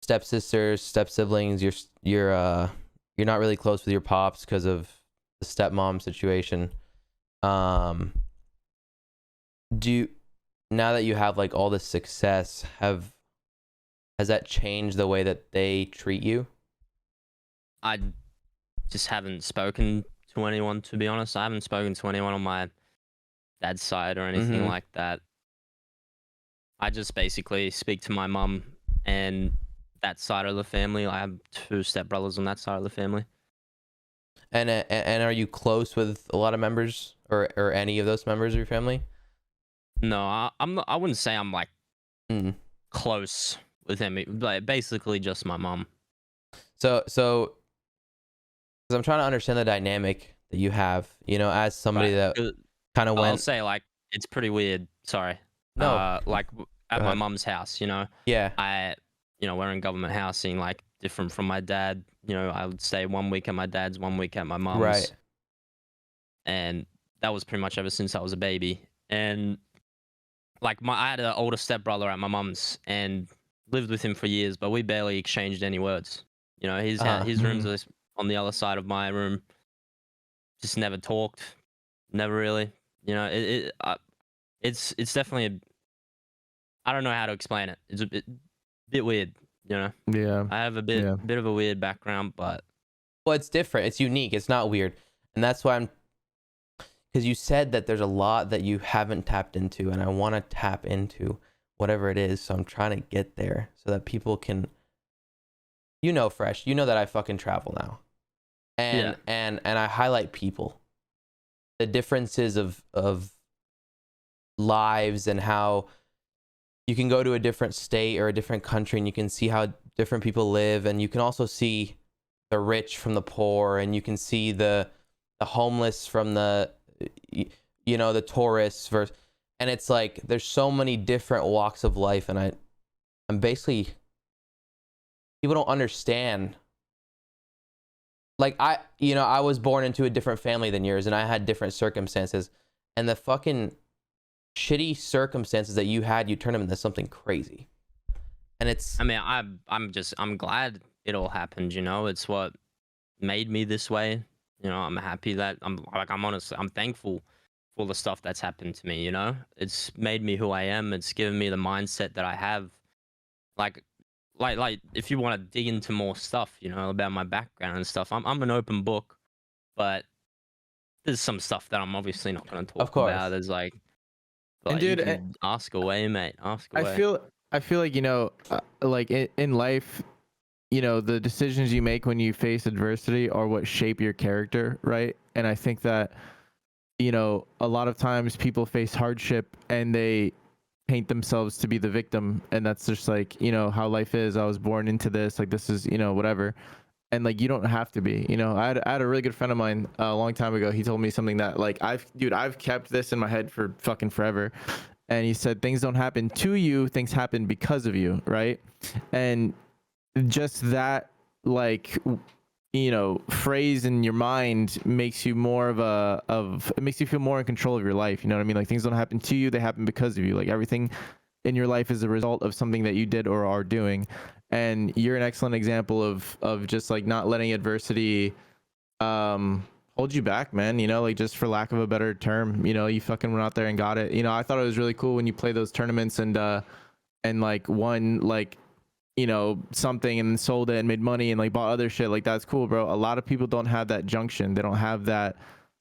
stepsisters, step siblings. You're not really close with your pops because of the stepmom situation. Now that you have like all this success, has that changed the way that they treat you? I just haven't spoken to anyone, to be honest. I haven't spoken to anyone on my dad's side or anything like that. I just basically speak to my mum and that side of the family. I have 2 stepbrothers on that side of the family. And are you close with a lot of members or any of those members of your family? No, I'm not, I wouldn't say I'm like close with him. Like basically just my mom. So because I'm trying to understand the dynamic that you have, as somebody that kind of went. I'll say like it's pretty weird. Sorry. No. Like at my mom's house, Yeah. We're in government housing, like different from my dad. I would stay 1 week at my dad's, 1 week at my mom's. Right. And that was pretty much ever since I was a baby. And like I had an older stepbrother at my mom's and lived with him for years, but we barely exchanged any words. His rooms are on the other side of my room. Just never talked, never really. It's definitely I don't know how to explain it. It's a bit weird, Yeah. I have a bit of a weird background, but Well, it's different. It's unique. It's not weird, and that's why because you said that there's a lot that you haven't tapped into, and I want to tap into whatever it is. So I'm trying to get there so that people can, Fresh, that I fucking travel now, and I highlight people, the differences of lives and how you can go to a different state or a different country and you can see how different people live, and you can also see the rich from the poor, and you can see the homeless from the the tourists versus, and it's like there's so many different walks of life, and I'm basically, people don't understand. Like I was born into a different family than yours, and I had different circumstances, and the fucking shitty circumstances that you had, you turn them into something crazy. And it's, I mean, I'm glad it all happened, It's what made me this way. I'm happy that I'm honest, I'm thankful for the stuff that's happened to me, It's made me who I am. It's given me the mindset that I have. Like if you want to dig into more stuff, about my background and stuff, I'm an open book. But there's some stuff that I'm obviously not going to talk Of course. about. There's like And you dude, can ask away, mate. Ask away. I feel like, you know, like in life, you know, the decisions you make when you face adversity are what shape your character, right? And I think that, you know, a lot of times people face hardship and they paint themselves to be the victim, and that's just like, you know, how life is. I was born into this, like this is, you know, whatever. And like, you don't have to be, you know. I had a really good friend of mine a long time ago. He told me something that like I've kept this in my head for fucking forever. And he said, things don't happen to you, things happen because of you, right? And just that, like, you know, phrase in your mind makes you more it makes you feel more in control of your life. You know what I mean? Like, things don't happen to you, they happen because of you. Like, everything in your life is a result of something that you did or are doing. And you're an excellent example of just like not letting adversity hold you back, man. You know, like, just for lack of a better term, you know, you fucking went out there and got it. You know, I thought it was really cool when you play those tournaments and like won, like, you know, something and sold it and made money and like bought other shit. Like, that's cool, bro. A lot of people don't have that junction. They don't have that,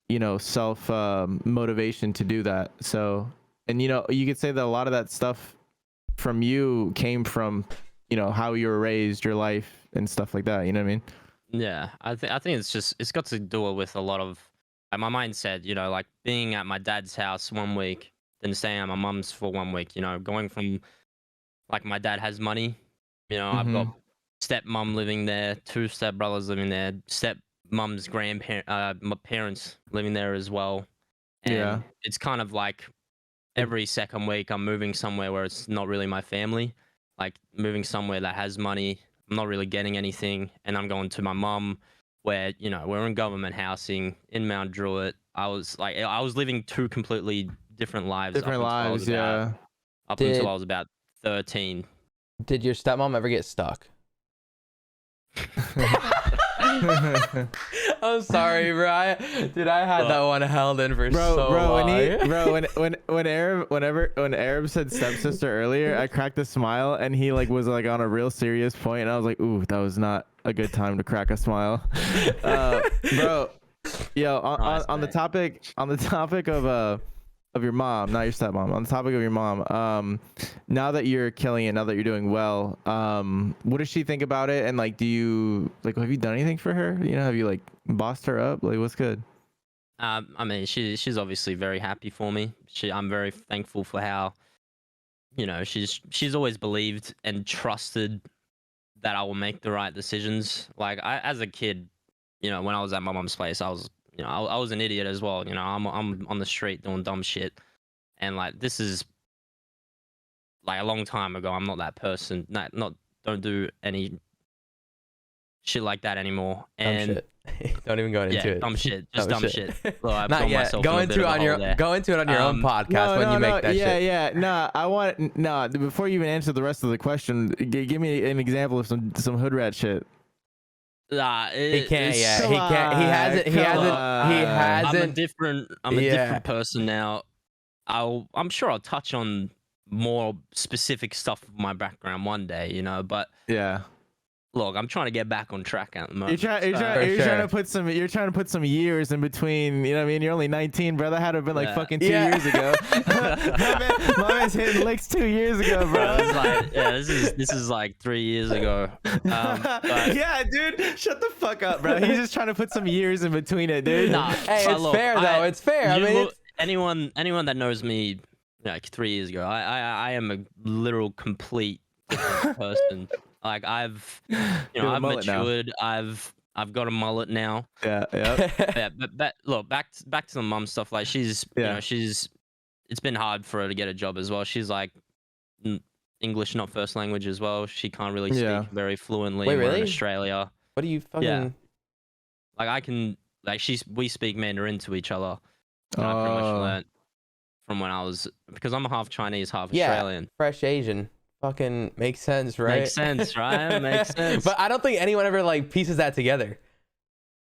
you know, self motivation to do that. So, and you know, you could say that a lot of that stuff from you came from, you know, how you were raised, your life and stuff like that. You know what I mean? Yeah, I think it's got to do with a lot of like, my mindset. You know, like being at my dad's house one week, then staying at my mum's for 1 week. You know, going from like my dad has money. You know, I've got stepmom living there, 2 stepbrothers living there, stepmom's my parents living there as well. And it's kind of like every second week I'm moving somewhere where it's not really my family, like moving somewhere that has money. I'm not really getting anything, and I'm going to my mum, where, you know, we're in government housing in Mount Druitt. I was living 2 completely different lives. Until I was about 13. Did your stepmom ever get stuck? I'm sorry, bro. I had that one held in for so long. When Arab said stepsister earlier, I cracked a smile, and he like was like on a real serious point, and I was like, ooh, that was not a good time to crack a smile. Bro, yo, on the topic of your mom, not your stepmom, on the topic of your mom, now that you're killing it, now that you're doing well, what does she think about it? And like, do you like, have you done anything for her? You know, have you like bossed her up? Like, what's good? I mean, she's obviously very happy for me. I'm very thankful for how, you know, she's always believed and trusted that I will make the right decisions. Like, as a kid, you know, when I was at my mom's place, I was an idiot as well. You know, I'm on the street doing dumb shit, and like, this is like a long time ago. I'm not that person. Don't do any shit like that anymore. And dumb shit. Don't even go into it. Dumb shit. Just dumb shit. Well, not yet. Go into it on your own podcast when you make that shit. Yeah. Before you even answer the rest of the question, give me an example of some hood rat shit. He can't yet. He can't. He hasn't. I'm a different person now. I'm sure I'll touch on more specific stuff of my background one day, you know. But yeah, look, I'm trying to get back on track at the moment. You're trying to put some years in between. You know what I mean? You're only 19, bro. That had to have been like fucking 2 years ago. my man's hitting licks 2 years ago, bro. This is like 3 years ago. Yeah, dude, shut the fuck up, bro. He's just trying to put some years in between it, dude. Nah, hey, it's fair though. It's fair. I mean, anyone that knows me like 3 years ago, I am a literal complete different person. Like, I've matured. Now. I've got a mullet now. Yeah. But look, back to the mum stuff. Like, she's you know, it's been hard for her to get a job as well. She's like English not first language as well. She can't really speak very fluently. Wait, really? In Australia. What do you fucking? Yeah. Like, I can we speak Mandarin to each other. And I pretty much learned from when I was, because I'm half Chinese, half Australian. Fresh Asian. Fucking makes sense, right? Makes sense, right? Makes sense. But I don't think anyone ever like pieces that together.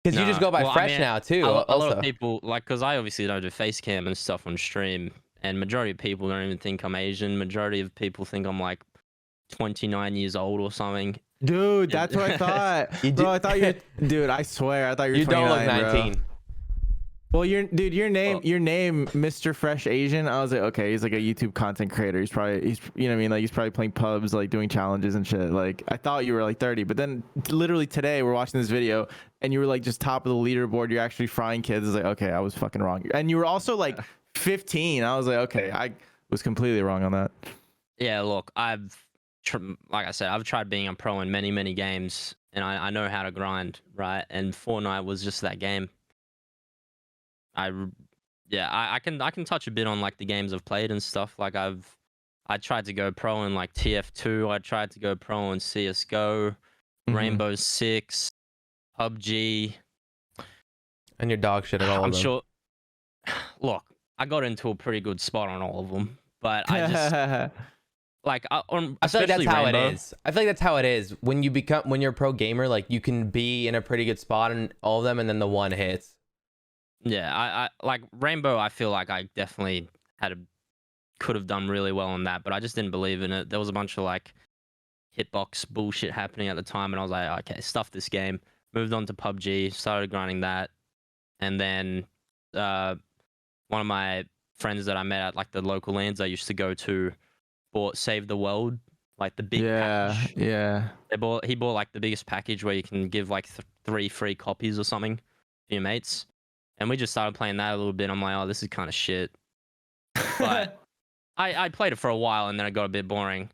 Because you just go by fresh now too. A lot of people, like, because I obviously don't do face cam and stuff on stream, and majority of people don't even think I'm Asian. Majority of people think I'm like 29 years old or something. Dude, that's what I thought. Bro, I thought dude, I swear, I thought you were 29, don't look 19. Bro. Well, your name, MrFreshAsian. I was like, okay, he's like a YouTube content creator. He's you know what I mean? Like he's probably playing pubs, like doing challenges and shit. Like I thought you were like 30, but then literally today we're watching this video and you were like just top of the leaderboard. You're actually frying kids. I was like, okay, I was fucking wrong. And you were also like 15. I was like, okay, I was completely wrong on that. Yeah, look, like I said, I've tried being a pro in many, many games, and I know how to grind, right? And Fortnite was just that game. I can touch a bit on like the games I've played and stuff. Like I tried to go pro in like TF2. I tried to go pro in CS:GO, Rainbow Six, PUBG. And your dog shit at all I'm of them. sure. Look, I got into a pretty good spot on all of them, but I just like I feel like that's how Rainbow. it is. I feel like that's how it is when you're a pro gamer. Like you can be in a pretty good spot in all of them, and then the one hits. Yeah, I like Rainbow. I feel like I definitely could have done really well on that, but I just didn't believe in it. There was a bunch of like hitbox bullshit happening at the time, and I was like, okay, stuff this game. Moved on to PUBG, started grinding that, and then one of my friends that I met at like the local lands I used to go to bought Save the World, like the big package. Yeah. He bought like the biggest package where you can give like 3 free copies or something to your mates. And we just started playing that a little bit. I'm like, oh, this is kind of shit. But I played it for a while and then it got a bit boring.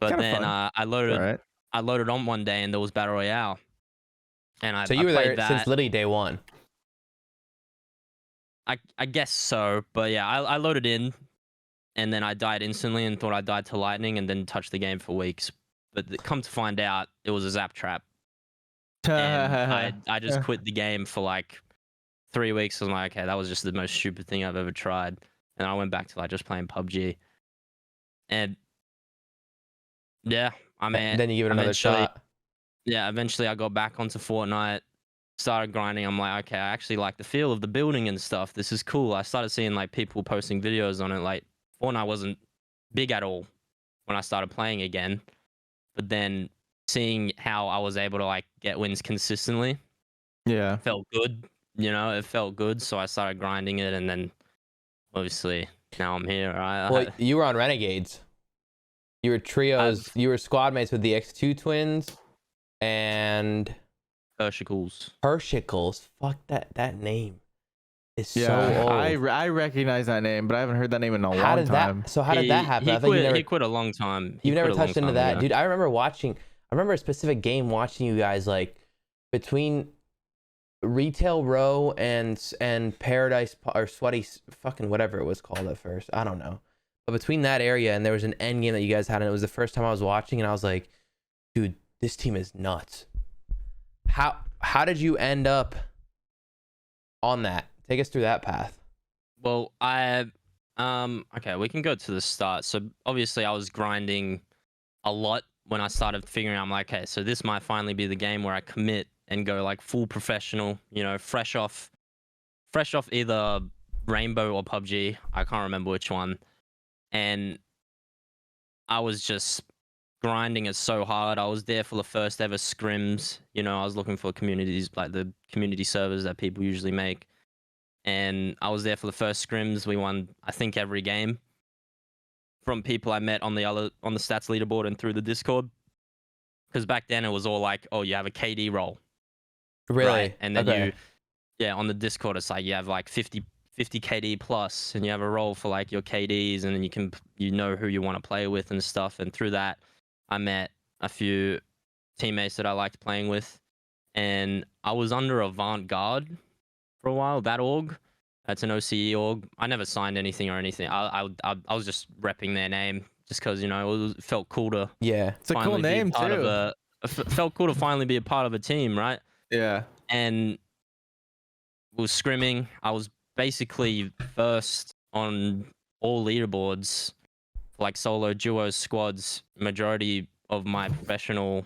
But Kinda then fun. I loaded on one day and there was Battle Royale. And So you were there that. since literally day one. I guess so. But yeah, I loaded in and then I died instantly and thought I died to lightning and then touched the game for weeks. But come to find out, it was a zap trap. And I just quit the game for like 3 weeks. I was like, okay, that was just the most stupid thing I've ever tried. And I went back to like just playing PUBG. And yeah, I mean, then you give it another shot. Yeah, eventually I got back onto Fortnite, started grinding. I'm like, okay, I actually like the feel of the building and stuff. This is cool. I started seeing like people posting videos on it. Like Fortnite wasn't big at all when I started playing again. But then seeing how I was able to like get wins consistently, yeah, felt good. You know, it felt good, so I started grinding it, and then obviously now I'm here. Well, you were on Renegades. You were trios. You were squad mates with the X2 twins and Hershicles. Fuck that name is so old. I recognize that name, but I haven't heard that name in a long time. How did that happen? He quit a long time. You've never touched into that, dude. I remember a specific game watching you guys like between Retail Row and Paradise or Sweaty fucking whatever it was called at first. I don't know. But between that area and there was an end game that you guys had, and it was the first time I was watching, and I was like, dude, this team is nuts. How did you end up on that? Take us through that path. Well, okay, we can go to the start. So obviously I was grinding a lot when I started figuring out, I'm like, okay, so this might finally be the game where I commit and go like full professional, you know, fresh off either Rainbow or PUBG. I can't remember which one. And I was just grinding it so hard. I was there for the first ever scrims. You know, I was looking for communities, like the community servers that people usually make. And I was there for the first scrims. We won, I think, every game from people I met on the stats leaderboard and through the Discord. Because back then it was all like, oh, you have a KD role. Really? Right? And then on the Discord, it's like you have like 50 KD plus, and you have a role for like your KDs, and then you know who you want to play with and stuff. And through that, I met a few teammates that I liked playing with, and I was under Avant-Garde for a while. That org, that's an OCE org. I never signed anything or anything. I was just repping their name just because, you know, it felt cool to it's a cool name too. Felt cool to finally be a part of a team, right? Yeah. And we was scrimming. I was basically first on all leaderboards, like solo, duos, squads, majority of my professional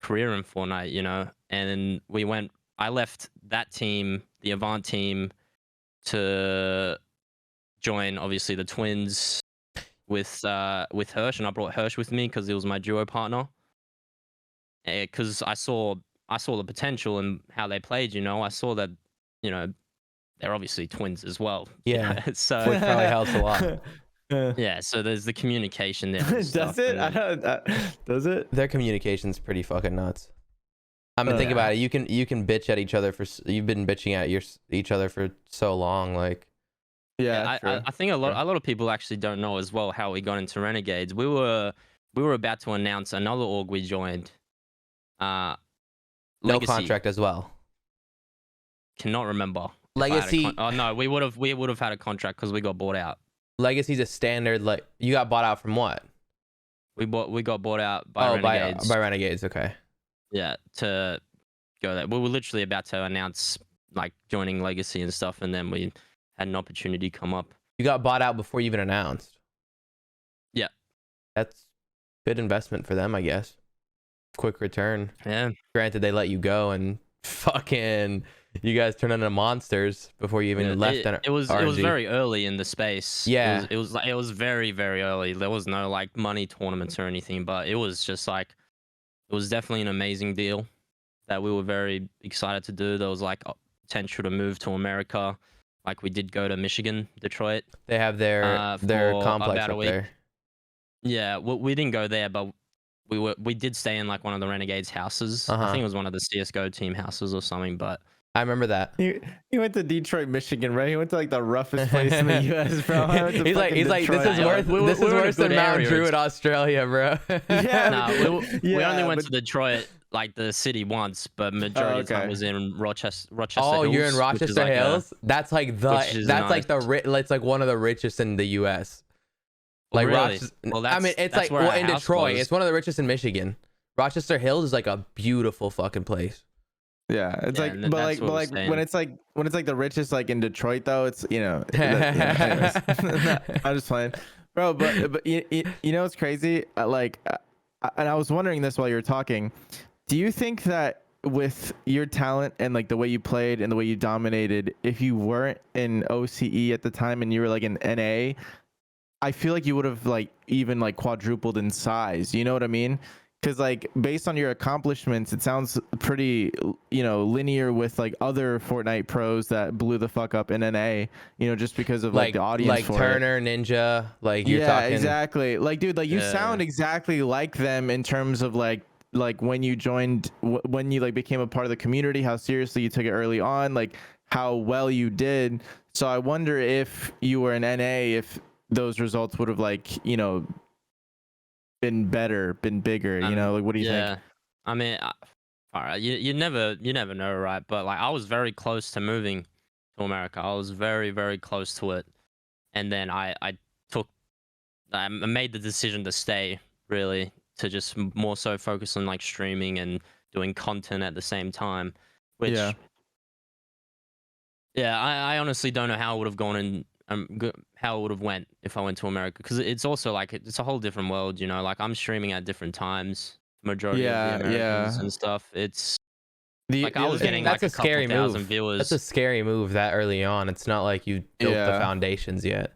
career in Fortnite, you know. And I left that team, the Avant team, to join obviously the twins with Hirsch, and I brought Hirsch with me because he was my duo partner. Because I saw the potential in how they played, you know. I saw that, you know, they're obviously twins as well. Yeah. So Which probably helps a lot. yeah, so there's the communication there. Does it? Does it? Their communication's pretty fucking nuts. I mean, think about it. You can bitch at each other you've been bitching at each other for so long. Like, yeah, I think a lot of people actually don't know as well how we got into Renegades. We were about to announce another org we joined. no Legacy. contract as well. Cannot remember. Legacy. Oh no, we would have had a contract because we got bought out. Legacy's a standard. Like, you got bought out from what? We got bought out by Renegades. by Renegades. Okay. Yeah, to go there. We were literally about to announce like joining Legacy and stuff, and then we had an opportunity come up. You got bought out before you even announced. Yeah. That's good investment for them, I guess. Quick return. Yeah. Granted, they let you go and fucking you guys turned into monsters before you even left. It was very early in the space. Yeah. It was very, very early. There was no like money tournaments or anything, but it was just like it was definitely an amazing deal that we were very excited to do. There was like potential to move to America. Like we did go to Michigan, Detroit. They have their complex up there. Yeah, we didn't go there, but we did stay in like one of the Renegades houses. I think it was one of the CS:GO team houses or something. But I remember that. He went to Detroit, Michigan, right? He went to like the roughest place in the U.S., bro. He's like, this is worse than Mount Druitt, Australia, bro. Yeah, we only went to Detroit, like the city once, but majority of the time was in Rochester. Oh, Hills, you're in Rochester Hills? That's like nice. it's like one of the richest in the U.S. Like really? Rochester. Well, I mean, it's like in Detroit. It's one of the richest in Michigan. Rochester Hills is like a beautiful fucking place. Yeah, it's like, but like when it's like the richest, like in Detroit, though, it's anyways. I'm just playing, bro. But you know what's crazy? And I was wondering this while you were talking. Do you think that with your talent and like the way you played and the way you dominated, if you weren't in OCE at the time and you were like in NA, I feel like you would have like even like quadrupled in size. You know what I mean? Because like based on your accomplishments, it sounds pretty, linear with like other Fortnite pros that blew the fuck up in NA. Just because of like the audience, like for Turner, Ninja, like you're talking. Yeah, exactly. Like, dude, like you sound exactly like them in terms of like when you joined, when you like became a part of the community, how seriously you took it early on, like how well you did. So I wonder if you were in NA, if those results would have like been better, been bigger, like what do you think? I mean, all right, you never know, right? But like I was very close to moving to America. I was very, very close to it, and then I made the decision to stay, really, to just more so focus on like streaming and doing content at the same time, which I honestly don't know how it would have gone in. How it would have went if I went to America, because it's also like it's a whole different world, like I'm streaming at different times, majority of the Americans and stuff. It's like I was getting like a couple thousand viewers. That's a scary move that early on. It's not like you built the foundations yet.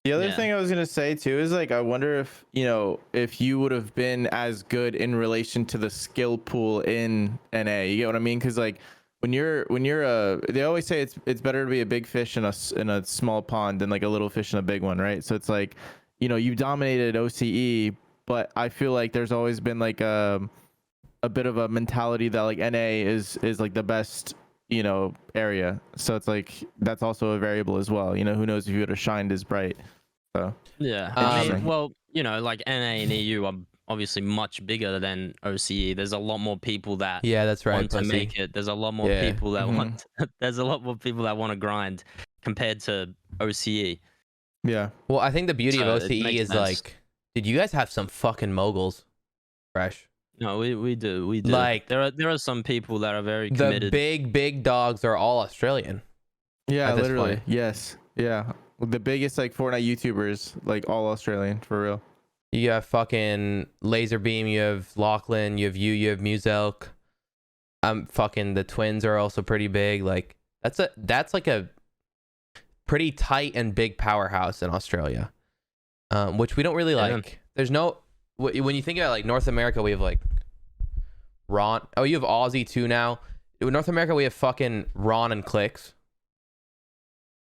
The other thing I was gonna say too is like I wonder if if you would have been as good in relation to the skill pool in NA. You get what I mean? Because like when you're they always say it's better to be a big fish in a small pond than like a little fish in a big one, right? So it's like you dominated OCE, but I feel like there's always been like a bit of a mentality that like NA is like the best area. So it's like that's also a variable as well. Who knows if you would have shined as bright. So yeah, I mean, well, like NA and EU are obviously much bigger than OCE. There's a lot more people that that's right, want to make it. There's a lot more people that want. There's a lot more people that want to grind compared to OCE. Yeah. Well, I think the beauty of OCE is like, dude, you guys have some fucking moguls, fresh. No, we do. Like there are some people that are very committed. The big dogs are all Australian. Yeah, literally. Yes. Yeah. The biggest like Fortnite YouTubers, like all Australian for real. You have fucking Laserbeam, you have Lachlan, you have Muzelk. Fucking the twins are also pretty big. Like that's like a pretty tight and big powerhouse in Australia. Which we don't really like. There's no when you think about like North America, we have like Ron. Oh, you have Aussie too now. In North America, we have fucking Ron and Clicks.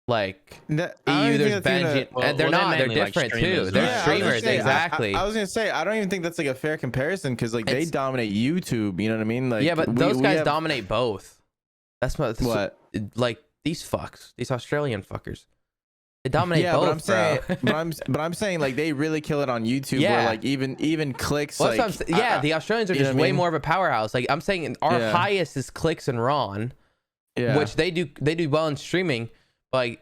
Like I don't EU, even there's think that's even Benji, and they're not. They're mainly, like, different too. streamers, They're right? Yeah, I was gonna streamers, say, exactly. I was gonna say, I don't even think that's like a fair comparison because like they dominate YouTube. You know what I mean? Like, yeah, but those guys dominate both. That's what. Like these fucks, these Australian fuckers. They dominate both, but I'm saying, bro. but I'm saying like they really kill it on YouTube. Yeah. Where like even clicks. Well, Like, the Australians are you know just what I way mean? more of a powerhouse. Like I'm saying, our highest is clicks and Ron, which they do well in streaming. Like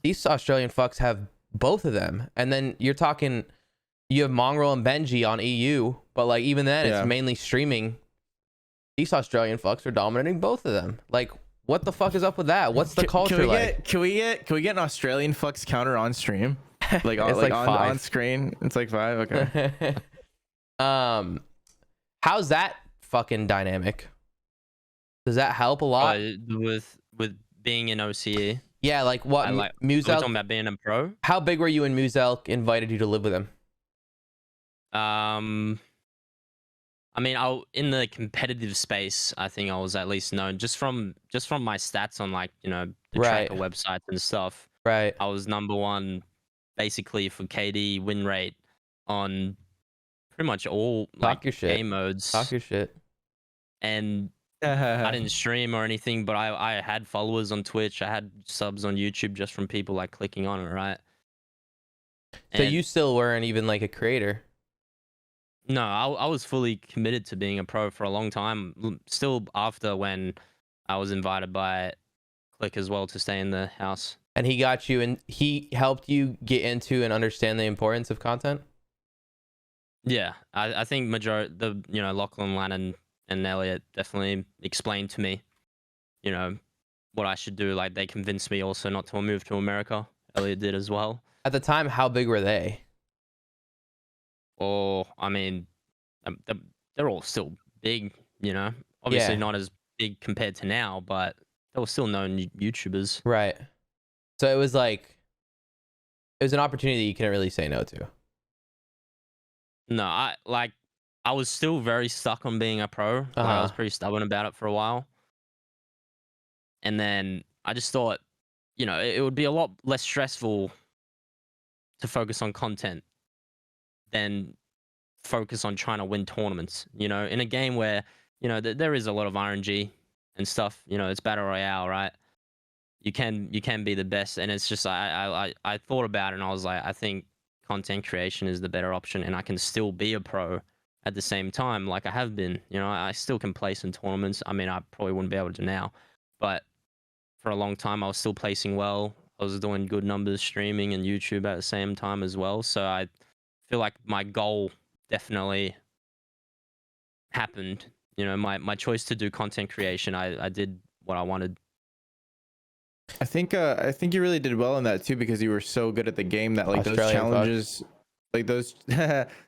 these Australian fucks have both of them, and then you're talking, you have Mongrel and Benji on EU, but like even then it's mainly streaming. These Australian fucks are dominating both of them. Like, what the fuck is up with that? What's the culture like? Can we get an Australian fucks counter on stream? Like on, It's like 5. on screen. It's like 5. Okay. How's that fucking dynamic? Does that help a lot? With being in OCE. Yeah, like what? We're Muselk. talking about being a pro. How big were you when Muselk invited you to live with him? I mean, in the competitive space, I think I was at least known just from my stats on, like, you know, the tracker websites and stuff. Right. I was number 1 basically for KD win rate on pretty much all like game modes. Talk your shit. And I didn't stream or anything, but I had followers on Twitch. I had subs on YouTube just from people like clicking on it, right? So you still weren't even like a creator? No, I was fully committed to being a pro for a long time. Still after when I was invited by Click as well to stay in the house. And he got you, and he helped you get into and understand the importance of content? Yeah, I think Lachlan, Lannon, and Elliot definitely explained to me, you know, what I should do. Like, they convinced me also not to move to America. Elliot did as well. At the time, how big were they? Oh, I mean, they're all still big, you know. Obviously not as big compared to now, but they were still known YouTubers. Right. So it was like, it was an opportunity you couldn't really say no to. No, I was still very stuck on being a pro. Like, I was pretty stubborn about it for a while. And then I just thought, you know, it would be a lot less stressful to focus on content than focus on trying to win tournaments. You know, in a game where, you know, there is a lot of RNG and stuff. You know, it's battle royale, right? You can be the best, and it's just I thought about it, and I was like, I think content creation is the better option, and I can still be a pro at the same time, like I have been. You know, I still can place in tournaments. I mean, I probably wouldn't be able to now, but for a long time, I was still placing well. I was doing good numbers streaming and YouTube at the same time as well. So I feel like my goal definitely happened. You know, my choice to do content creation, I did what I wanted. I think you really did well in that too, because you were so good at the game that like those challenges, like those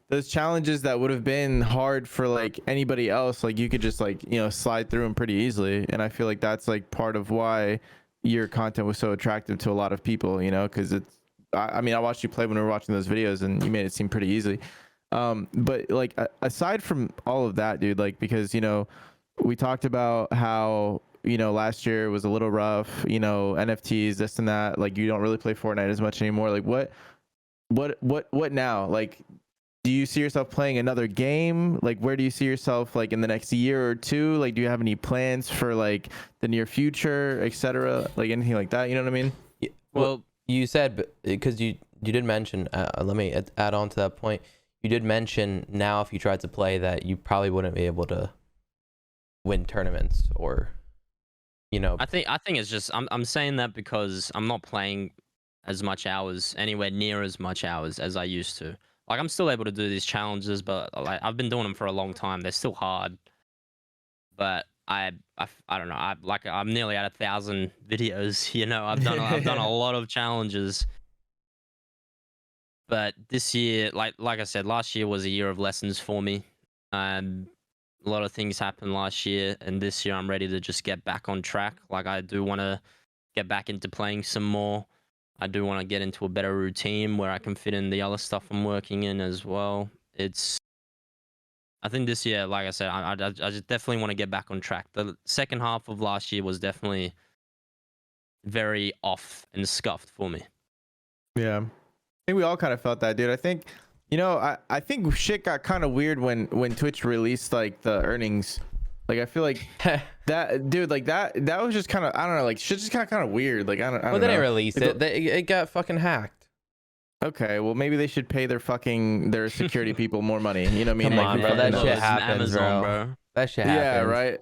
those challenges that would have been hard for like anybody else, like you could just like, you know, slide through them pretty easily. And I feel like that's like part of why your content was so attractive to a lot of people, you know, because it's I mean, I watched you play when we were watching those videos and you made it seem pretty easy. But like aside from all of that, dude, like, because, you know, we talked about how, you know, last year was a little rough, you know, NFTs, this and that, like you don't really play Fortnite as much anymore. Like what now? Like, do you see yourself playing another game? Like, where do you see yourself like in the next year or two? Like, do you have any plans for like the near future, etc.? Like anything like that? You know what I mean? Well, you said, because you did mention, let me add on to that point. You did mention now if you tried to play that you probably wouldn't be able to win tournaments, or, you know. I think it's just I'm saying that because I'm not playing as much hours, anywhere near as much hours as I used to. Like, I'm still able to do these challenges, but like I've been doing them for a long time. They're still hard, but I don't know. I'm nearly at 1,000 videos. You know, I've done a lot of challenges. But this year, like I said, last year was a year of lessons for me. A lot of things happened last year, and this year I'm ready to just get back on track. Like, I do want to get back into playing some more. I do want to get into a better routine where I can fit in the other stuff I'm working in as well. I think this year, like I said, I just definitely want to get back on track. The second half of last year was definitely very off and scuffed for me. Yeah, I think we all kind of felt that, dude. I think, I think shit got kind of weird when Twitch released like the earnings. Like I feel like that, dude, like that was just kind of, I don't know, like shit just kind of weird. Like I don't Well, know. they didn't release it. It got fucking hacked. Okay, well maybe they should pay their security people more money. You know what I mean? Come on, bro. That shit happens, Amazon, bro. That shit happens. Yeah, right.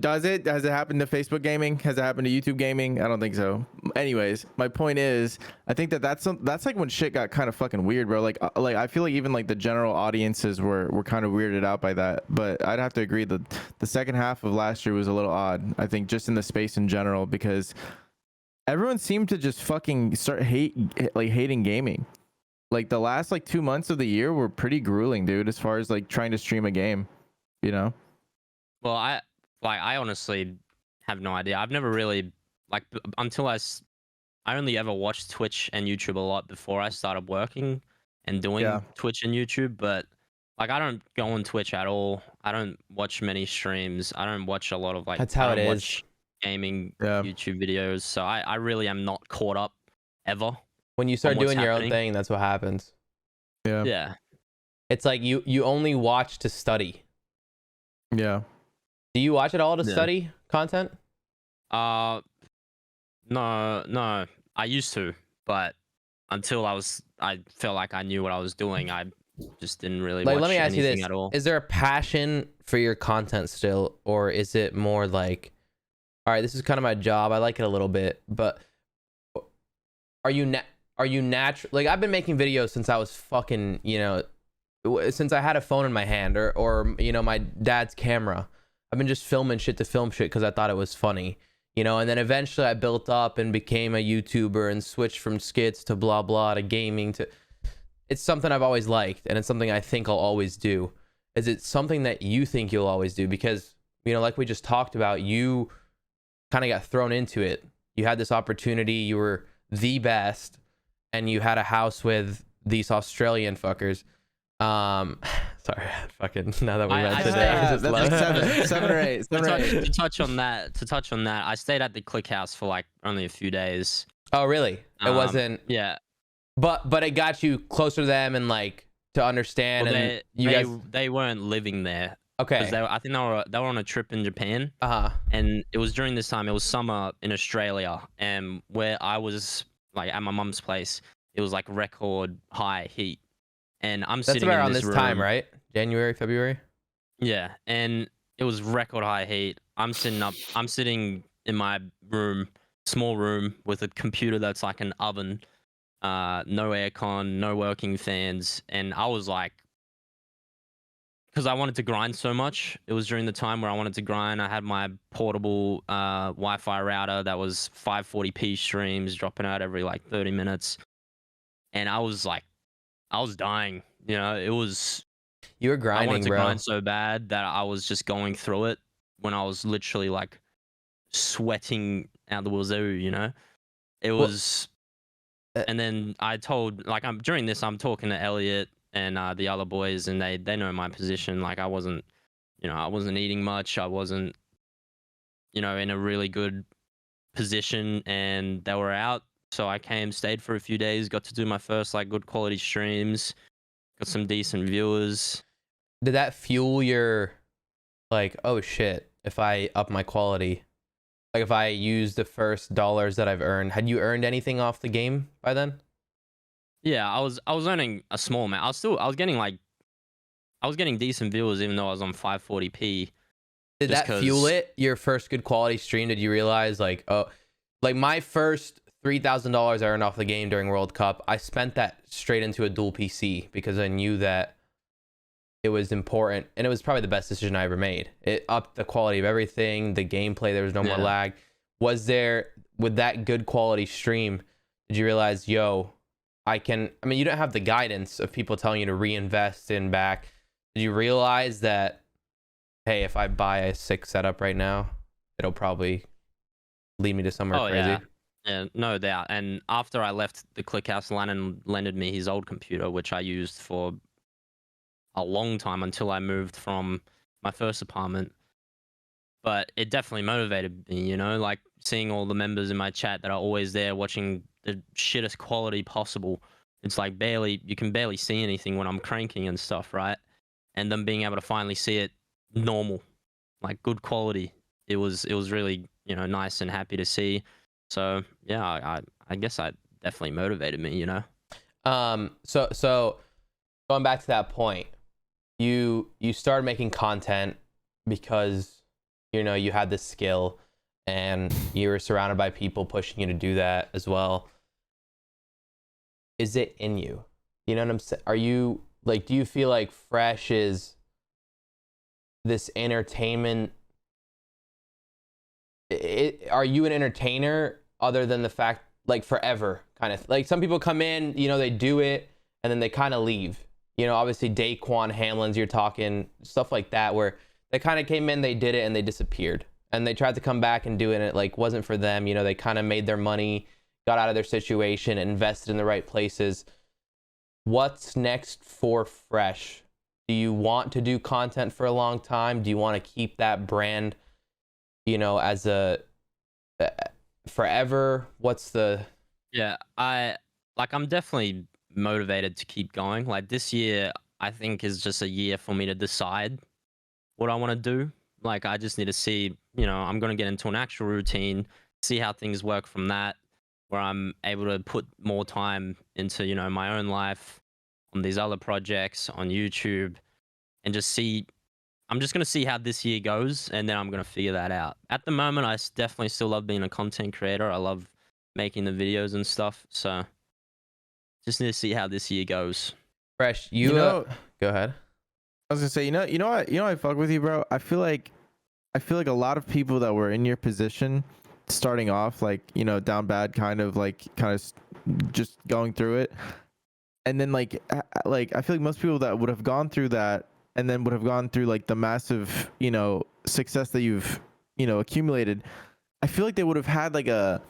Does it? Has it happened to Facebook gaming? Has it happened to YouTube gaming? I don't think so. Anyways, my point is, I think that's like when shit got kind of fucking weird, bro. Like I feel like even like the general audiences were kind of weirded out by that. But I'd have to agree that the second half of last year was a little odd. I think just in the space in general, because everyone seemed to just fucking start hating gaming. Like the last like 2 months of the year were pretty grueling, dude, as far as like trying to stream a game, you know? Well, I honestly have no idea. I've never really until I only ever watched Twitch and YouTube a lot before I started working and doing Twitch and YouTube. But like, I don't go on Twitch at all. I don't watch many streams. I don't watch a lot of like. That's how it is. Watch gaming YouTube videos. So I really am not caught up ever. When you start doing your own thing, that's what happens. Yeah. Yeah. It's like you only watch to study. Yeah. Do you watch it all to study content? No. I used to, but until I felt like I knew what I was doing, I just didn't really watch let me ask you this. at all. Is there a passion for your content still, or is it more like, all right, this is kind of my job, I like it a little bit, but are you natural? Like, I've been making videos since I was fucking, since I had a phone in my hand or my dad's camera. I've been just filming shit to film shit because I thought it was funny, and then eventually I built up and became a YouTuber and switched from skits to blah blah to gaming to. It's something I've always liked, and it's something I think I'll always do. Is it something that you think you'll always do? Because like we just talked about, you kind of got thrown into it. You had this opportunity, you were the best, and you had a house with these Australian fuckers. Sorry, fucking, now that we mentioned it, that's like seven or eight. To touch on that, I stayed at the Click House for like only a few days. Oh, really? It wasn't. Yeah. But it got you closer to them and like to understand. Well, and they weren't living there. Okay. I think they were on a trip in Japan. And it was during this time. It was summer in Australia, and where I was like at my mum's place, it was like record high heat. And That's sitting around in this this room. time, right? January, February. Yeah, and it was record high heat. I'm sitting in my room, small room, with a computer that's like an oven, no aircon, no working fans, and I was like, because I wanted to grind so much. It was during the time where I wanted to grind. I had my portable Wi-Fi router that was 540p streams dropping out every like 30 minutes, and I was dying. It was. You were grinding, I wanted to bro. grind so bad that I was just going through it when I was literally like sweating out the wazoo. It was. And then I told during this I'm talking to Elliot and the other boys, and they know my position. Like I wasn't eating much. I wasn't in a really good position, and they were out. So I stayed for a few days, got to do my first like good quality streams, got some decent viewers. Did that fuel your like, oh shit, if I up my quality, like if I use the first dollars that I've earned, had you earned anything off the game by then? Yeah, I was earning a small amount. I was getting decent viewers even though I was on 540p. Did that fuel it? Your first good quality stream? Did you realize like, oh, like my first $3,000 I earned off the game during World Cup, I spent that straight into a dual PC because I knew that it was important, and it was probably the best decision I ever made. It upped the quality of everything, the gameplay, there was no more lag. Was there, with that good quality stream, did you realize, yo, you don't have the guidance of people telling you to reinvest in back. Did you realize that, hey, if I buy a sick setup right now, it'll probably lead me to somewhere crazy? Yeah, no doubt. And after I left the Click House, Lannon lended me his old computer, which I used for a long time until I moved from my first apartment. but it definitely motivated me, you know, like seeing all the members in my chat that are always there watching the shittest quality possible. It's like you can barely see anything when I'm cranking and stuff, right? And them being able to finally see it normal, like good quality. It was really, you know, nice and happy to see. So yeah, I guess that definitely motivated me, you know. So going back to that point, you started making content because you know you had this skill and you were surrounded by people pushing you to do that as well. Is it in you? You know what I'm saying? Are you like, do you feel like Fresh is this entertainment? Are you an entertainer other than the fact, like, forever kind of like some people come in, you know, they do it and then they kind of leave, you know, obviously Daquan Hamlin's, you're talking stuff like that where they kind of came in, they did it and they disappeared and they tried to come back and do it and it like wasn't for them, you know, they kind of made their money, got out of their situation, invested in the right places. What's next for Fresh? Do you want to do content for a long time? Do you want to keep that brand, you know, as a forever? What's the... Yeah, I'm definitely motivated to keep going. Like this year, I think is just a year for me to decide what I want to do. Like I just need to see, you know, I'm going to get into an actual routine, see how things work from that, where I'm able to put more time into, you know, my own life, on these other projects, on YouTube, and just see. I'm just going to see how this year goes, and then I'm going to figure that out. At the moment, I definitely still love being a content creator. I love making the videos and stuff. So just need to see how this year goes. Fresh, you know, go ahead. I was gonna say, you know what, I fuck with you, bro. I feel like a lot of people that were in your position, starting off, like, you know, down bad, kind of just going through it, and then like I feel like most people that would have gone through that and then would have gone through like the massive, you know, success that you've, you know, accumulated, I feel like they would have had like a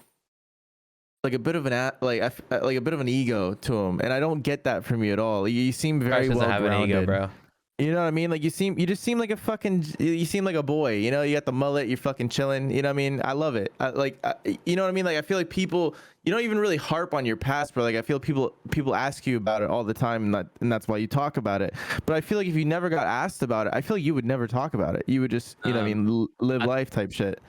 bit of a bit of an ego to them, and I don't get that from you at all. You seem very well grounded. Have an ego, bro. You know what I mean? Like you just seem like you seem like a boy, you know, you got the mullet, you're fucking chilling, you know what I mean? I love it. You know what I mean? Like I feel like people, you don't even really harp on your past, but like I feel people ask you about it all the time, and that's why you talk about it. But I feel like if you never got asked about it, I feel like you would never talk about it. You would just, you know what I mean, live life type shit.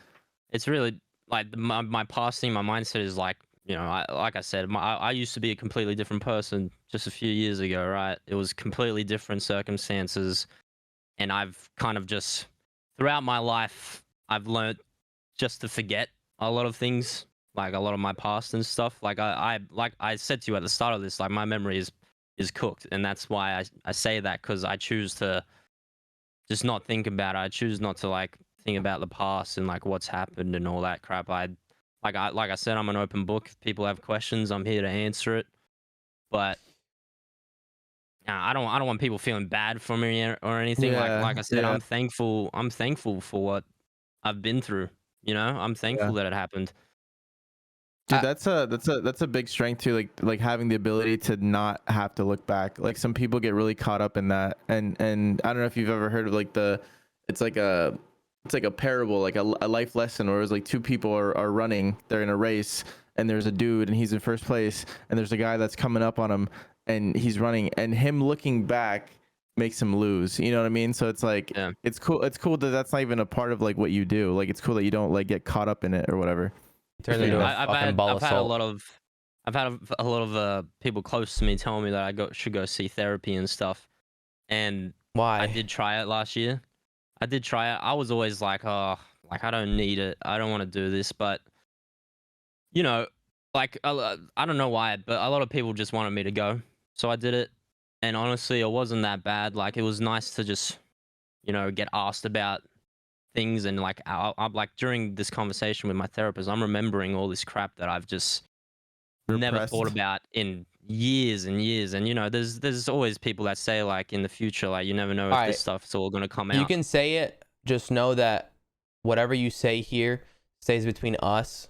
It's really like my past thing, my mindset is like, you know, like I said, I used to be a completely different person just a few years ago, right? It was completely different circumstances. And I've kind of just, throughout my life, I've learned just to forget a lot of things, like a lot of my past and stuff. Like like I said to you at the start of this, like my memory is cooked. And that's why I say that, because I choose to just not think about it. I choose not to like think about the past and like what's happened and all that crap. Like I said, I'm an open book. If people have questions, I'm here to answer it. But I don't want people feeling bad for me or anything. Yeah, like I said, yeah. I'm thankful for what I've been through. You know, I'm thankful that it happened. Dude, that's a big strength too, like having the ability to not have to look back. Like some people get really caught up in that, and I don't know if you've ever heard of like it's like a parable, like a life lesson, where it was like two people are running, they're in a race, and there's a dude and he's in first place, and there's a guy that's coming up on him and he's running, and him looking back makes him lose. You know what I mean? So it's like, yeah. It's cool that that's not even a part of like what you do. Like it's cool that you don't like get caught up in it or whatever. Turns into a fucking ball of salt. I've had a lot of people close to me telling me that I should go see therapy and stuff. And why? I did try it last year. I was always like, oh, like I don't need it. I don't want to do this. But, you know, like, I don't know why, but a lot of people just wanted me to go. So I did it. And honestly, it wasn't that bad. Like, it was nice to just, you know, get asked about things. And like, I'm like, during this conversation with my therapist, I'm remembering all this crap that I've just never thought about in years and years. And you know, there's always people that say like in the future, like you never know if this stuff's all gonna come out. You can say it, just know that whatever you say here stays between us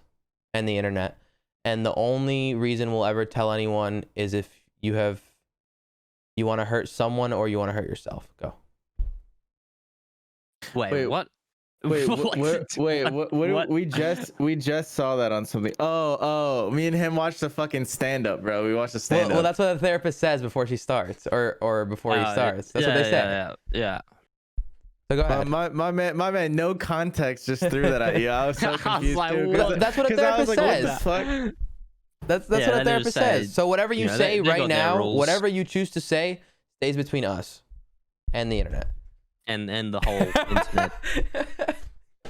and the internet, and the only reason we'll ever tell anyone is if you want to hurt someone or you want to hurt yourself. Go. Wait, what? Wait, Like, what? We just saw that on something. Oh, me and him watched the fucking stand up, bro. We watched the stand up. Well, that's what the therapist says before she starts, or before he starts. That's what they say. Yeah. So go ahead. My man, no context, just threw that at you. I was so confused. like, too, Well, that's what a therapist says. What the fuck? That's what a therapist says. So whatever you say they right got their now, rules. whatever you choose to say, stays between us and the internet. And the whole internet.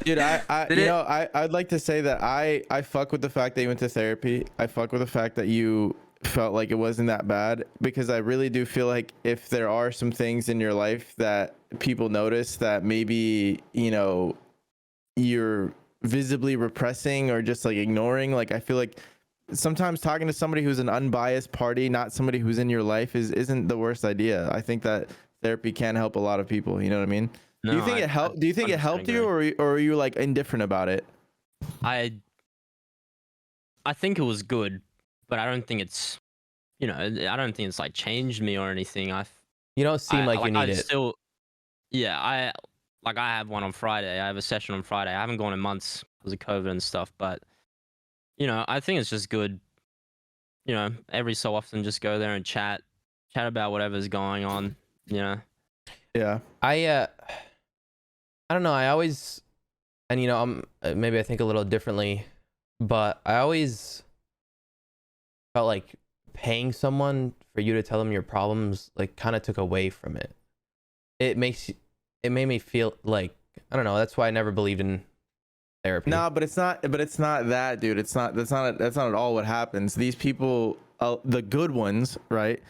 Dude, I'd like to say that I fuck with the fact that you went to therapy. I fuck with the fact that you felt like it wasn't that bad, because I really do feel like if there are some things in your life that people notice that maybe, you know, you're visibly repressing or just like ignoring, like I feel like sometimes talking to somebody who's an unbiased party, not somebody who's in your life, isn't the worst idea. I think that therapy can help a lot of people, you know what I mean? No, do you think it helped? Do you think it helped you, or are you like indifferent about it? I think it was good, but I don't think it's, you know, I don't think it's like changed me or anything. You don't seem like you need it. Still, yeah, I have one on Friday. I have a session on Friday. I haven't gone in months because of COVID and stuff, but you know, I think it's just good. You know, every so often, just go there and chat about whatever's going on. You know. Yeah. I don't know. I always, and you know, maybe I think a little differently, but I always felt like paying someone for you to tell them your problems like kind of took away from it. It made me feel like, I don't know. That's why I never believed in therapy. No, but it's not that, dude. That's not at all what happens. These people, the good ones, right?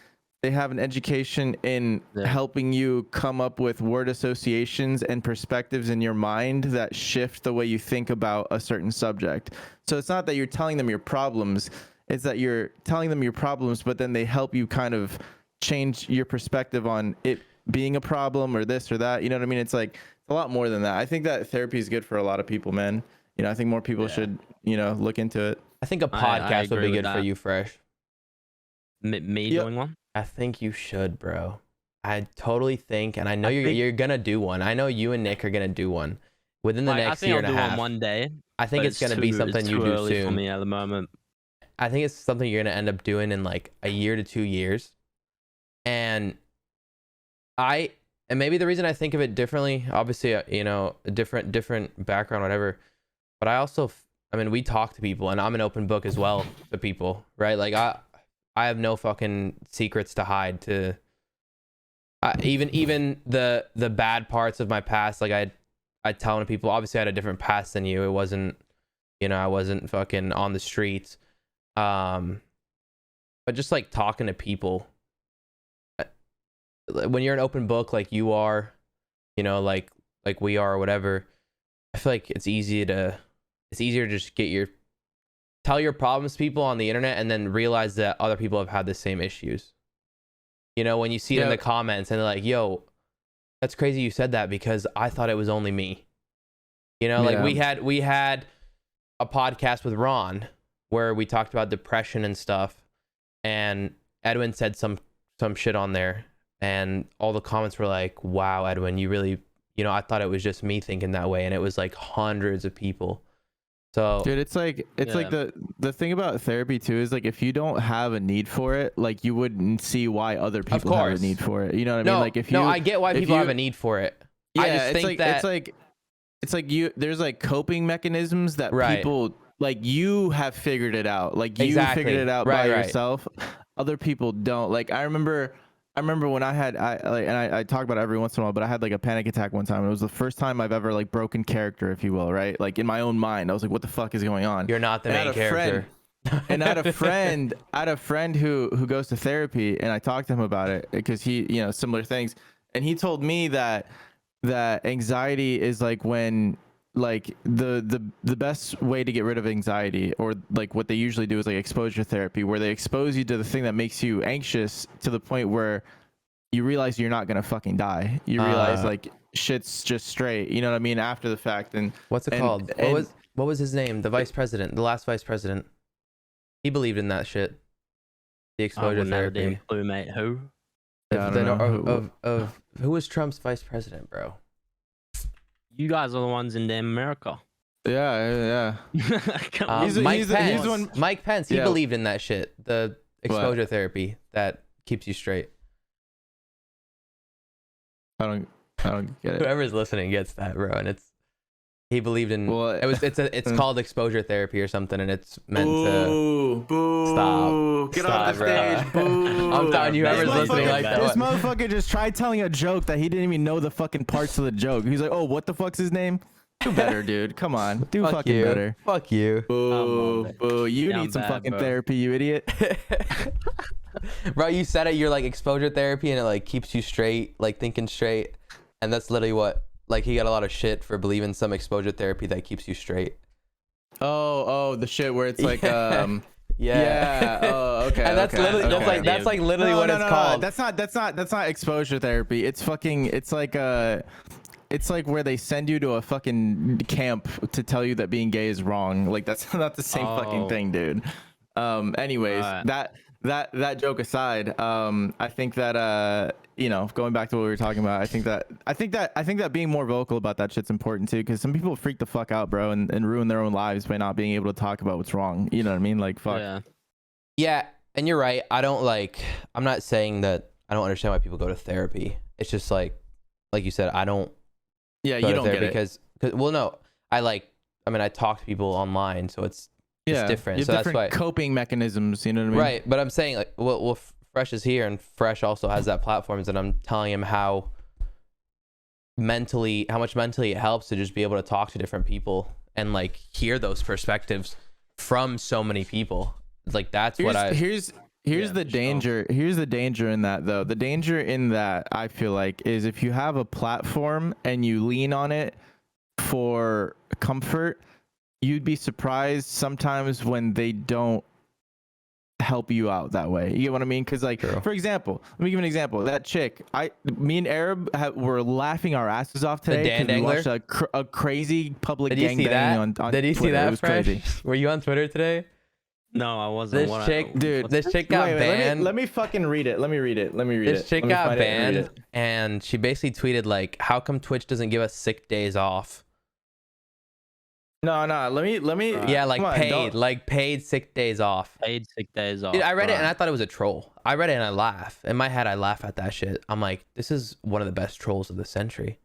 They have an education in helping you come up with word associations and perspectives in your mind that shift the way you think about a certain subject. So it's not that you're telling them your problems, it's that you're telling them your problems, but then they help you kind of change your perspective on it being a problem or this or that. You know what I mean? It's like a lot more than that. I think that therapy is good for a lot of people, man. You know, I think more people should, you know, look into it. I think a podcast would be good for you, Fresh. Me doing one? I think you should, bro. I totally think, and I know you're gonna do one. I know you and Nick are gonna do one within the next year and a half. I think I'll do one day. I think it's gonna be something you do soon. For me at the moment. I think it's something you're gonna end up doing in like a year to 2 years. And maybe the reason I think of it differently, obviously, you know, a different background, whatever. But I also, I mean, we talk to people, and I'm an open book as well to people, right? Like I have no fucking secrets to hide. Even the bad parts of my past, like I tell people. Obviously, I had a different past than you. It wasn't, you know, I wasn't fucking on the streets. But just like talking to people, when you're an open book like you are, you know, like we are or whatever, I feel like it's easier to just tell your problems to people on the internet and then realize that other people have had the same issues. You know, when you see it in the comments and they're like, yo, that's crazy you said that because I thought it was only me. You know, like we had a podcast with Ron where we talked about depression and stuff, and Edwin said some shit on there, and all the comments were like, wow, Edwin, you really, you know, I thought it was just me thinking that way, and it was like hundreds of people. So dude, it's like the thing about therapy too is like if you don't have a need for it, like you wouldn't see why other people have a need for it. You know what I mean? Like if you I get why people have a need for it. Yeah, I just think that it's like you there's like coping mechanisms that people like you have figured it out. Like you figured it out by yourself. Other people don't. Like I remember when I talk about it every once in a while, but I had like a panic attack one time. It was the first time I've ever like broken character, if you will, right? Like in my own mind, I was like, what the fuck is going on? You're not the main character. And I had a friend who goes to therapy, and I talked to him about it because he, you know, similar things. And he told me that anxiety is like when like the best way to get rid of anxiety, or like what they usually do is like exposure therapy, where they expose you to the thing that makes you anxious to the point where you realize you're not gonna fucking die. You realize like shit's just straight, you know what I mean, after the fact. And what's it called? What was his name? The vice president, the last vice president. He believed in that shit. The exposure therapy. Clue, mate. Who? Yeah, Who was Trump's vice president, bro? You guys are the ones in damn America. Yeah. Come on. Mike Pence, he Yeah. believed in that shit. The exposure therapy that keeps you straight. I don't get it. Whoever's listening gets that, bro. And he believed in. Well, it's called exposure therapy or something, and it's meant to. Boo! Stop. Get Stop, off the bro. stage! Boo! I'm telling you, whoever's This listening like that. This one. motherfucker just tried telling a joke that he didn't even know the fucking parts of the joke. He's like, "Oh, what the fuck's his name?" Do better, dude. Come on, do Fuck fucking you. better. Fuck you. Boo! Boo! You Down need some bad, fucking bro. therapy, you idiot. Bro, you said it. You're like exposure therapy, and it like keeps you straight, like thinking straight, and that's literally what. Like he got a lot of shit for believing some exposure therapy that keeps you straight. Oh, the shit where it's like Yeah. Oh, okay. And that's okay, literally okay. that's like literally what it's called. That's not exposure therapy. It's like where they send you to a fucking camp to tell you that being gay is wrong. Like that's not the same fucking thing, dude. Anyways, that joke aside, I think that going back to what we were talking about, I think that being more vocal about that shit's important too, because some people freak the fuck out, bro, and ruin their own lives by not being able to talk about what's wrong. You know what I mean? Like, fuck. Yeah, and you're right. I'm not saying that I don't understand why people go to therapy. It's just like you said, I don't. Yeah, you don't get it. Because well, no, I talk to people online, so it's different. You have So that's different why coping mechanisms. You know what I mean? Right, but I'm saying like, well, Fresh is here, and Fresh also has that platforms, and I'm telling him how much mentally it helps to just be able to talk to different people and like hear those perspectives from so many people. Like that's Here's the danger. Here's the danger in that, though. The danger in that, I feel like, is if you have a platform and you lean on it for comfort, you'd be surprised sometimes when they don't help you out that way. You get what I mean? Because like, for example, let me give an example. That chick, me and Arab were laughing our asses off today because we watched a crazy public gangbang on Twitter. Did you see that? It was crazy. Were you on Twitter today? No, I wasn't. This chick got banned. Let me fucking read it. Let me read it. This chick got banned, and she basically tweeted like, "How come Twitch doesn't give us sick days off?" No. Let me. Yeah, paid sick days off. Paid sick days off. Dude, I read it and I thought it was a troll. I read it and I laugh. In my head, I laugh at that shit. I'm like, this is one of the best trolls of the century.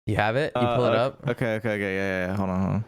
You have it? You pull it up? Okay. Yeah. Hold on.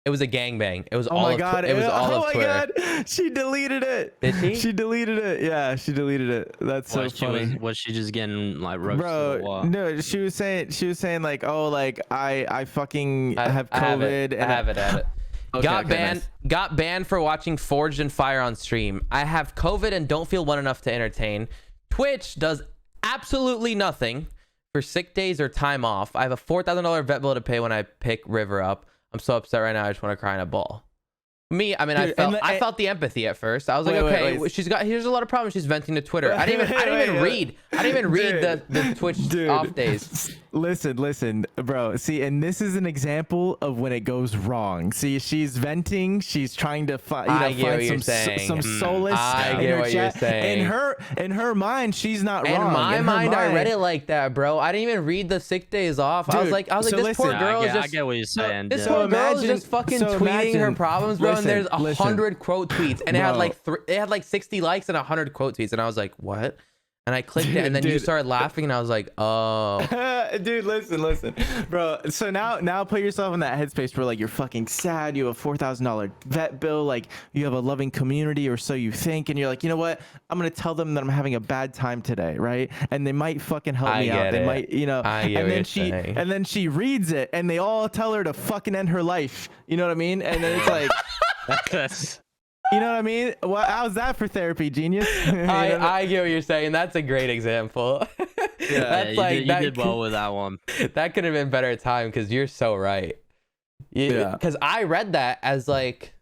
It was a gangbang. It was Oh all my of god! It was all of Twitter. God! She deleted it. Did she? She deleted it. Yeah, she deleted it. That's so funny. Was she just getting like roasted Bro, or what? no, she was saying like, oh, like I fucking have I have COVID. it. I have it. Okay, Got banned for watching Forged and Fire on stream. I have COVID and don't feel well enough to entertain. Twitch does absolutely nothing for sick days or time off. I have a $4,000 vet bill to pay when I pick River up. I'm so upset right now. I just want to cry in a ball. Me, I mean, dude, I felt the empathy at first. I was like, okay, here's a lot of problems. She's venting to Twitter. I didn't even read the Twitch off days. Listen, bro. See, and this is an example of when it goes wrong. See, she's venting. She's trying to find some solace. I get what you're saying. In her mind, she's not wrong. In my mind, I read it like that, bro. I didn't even read the sick days off. Dude, I was like, this poor girl is just. I get what you're saying. This poor girl is just fucking tweeting her problems, bro. And there's 100 quote tweets, and it had like 60 likes and 100 quote tweets, and I was like, what? And I clicked it, and then you started laughing, and I was like, oh. Dude, listen, bro. So now put yourself in that headspace where like you're fucking sad. You have a $4,000 vet bill. Like you have a loving community, or so you think, and you're like, you know what? I'm gonna tell them that I'm having a bad time today, right? And they might fucking help me out. They might, and then she reads it, and they all tell her to fucking end her life. You know what I mean? And then it's like. You know what I mean? How's that for therapy, genius? I get what you're saying. That's a great example. You did well with that one. That could have been better time, because you're so right. Because I read that as like,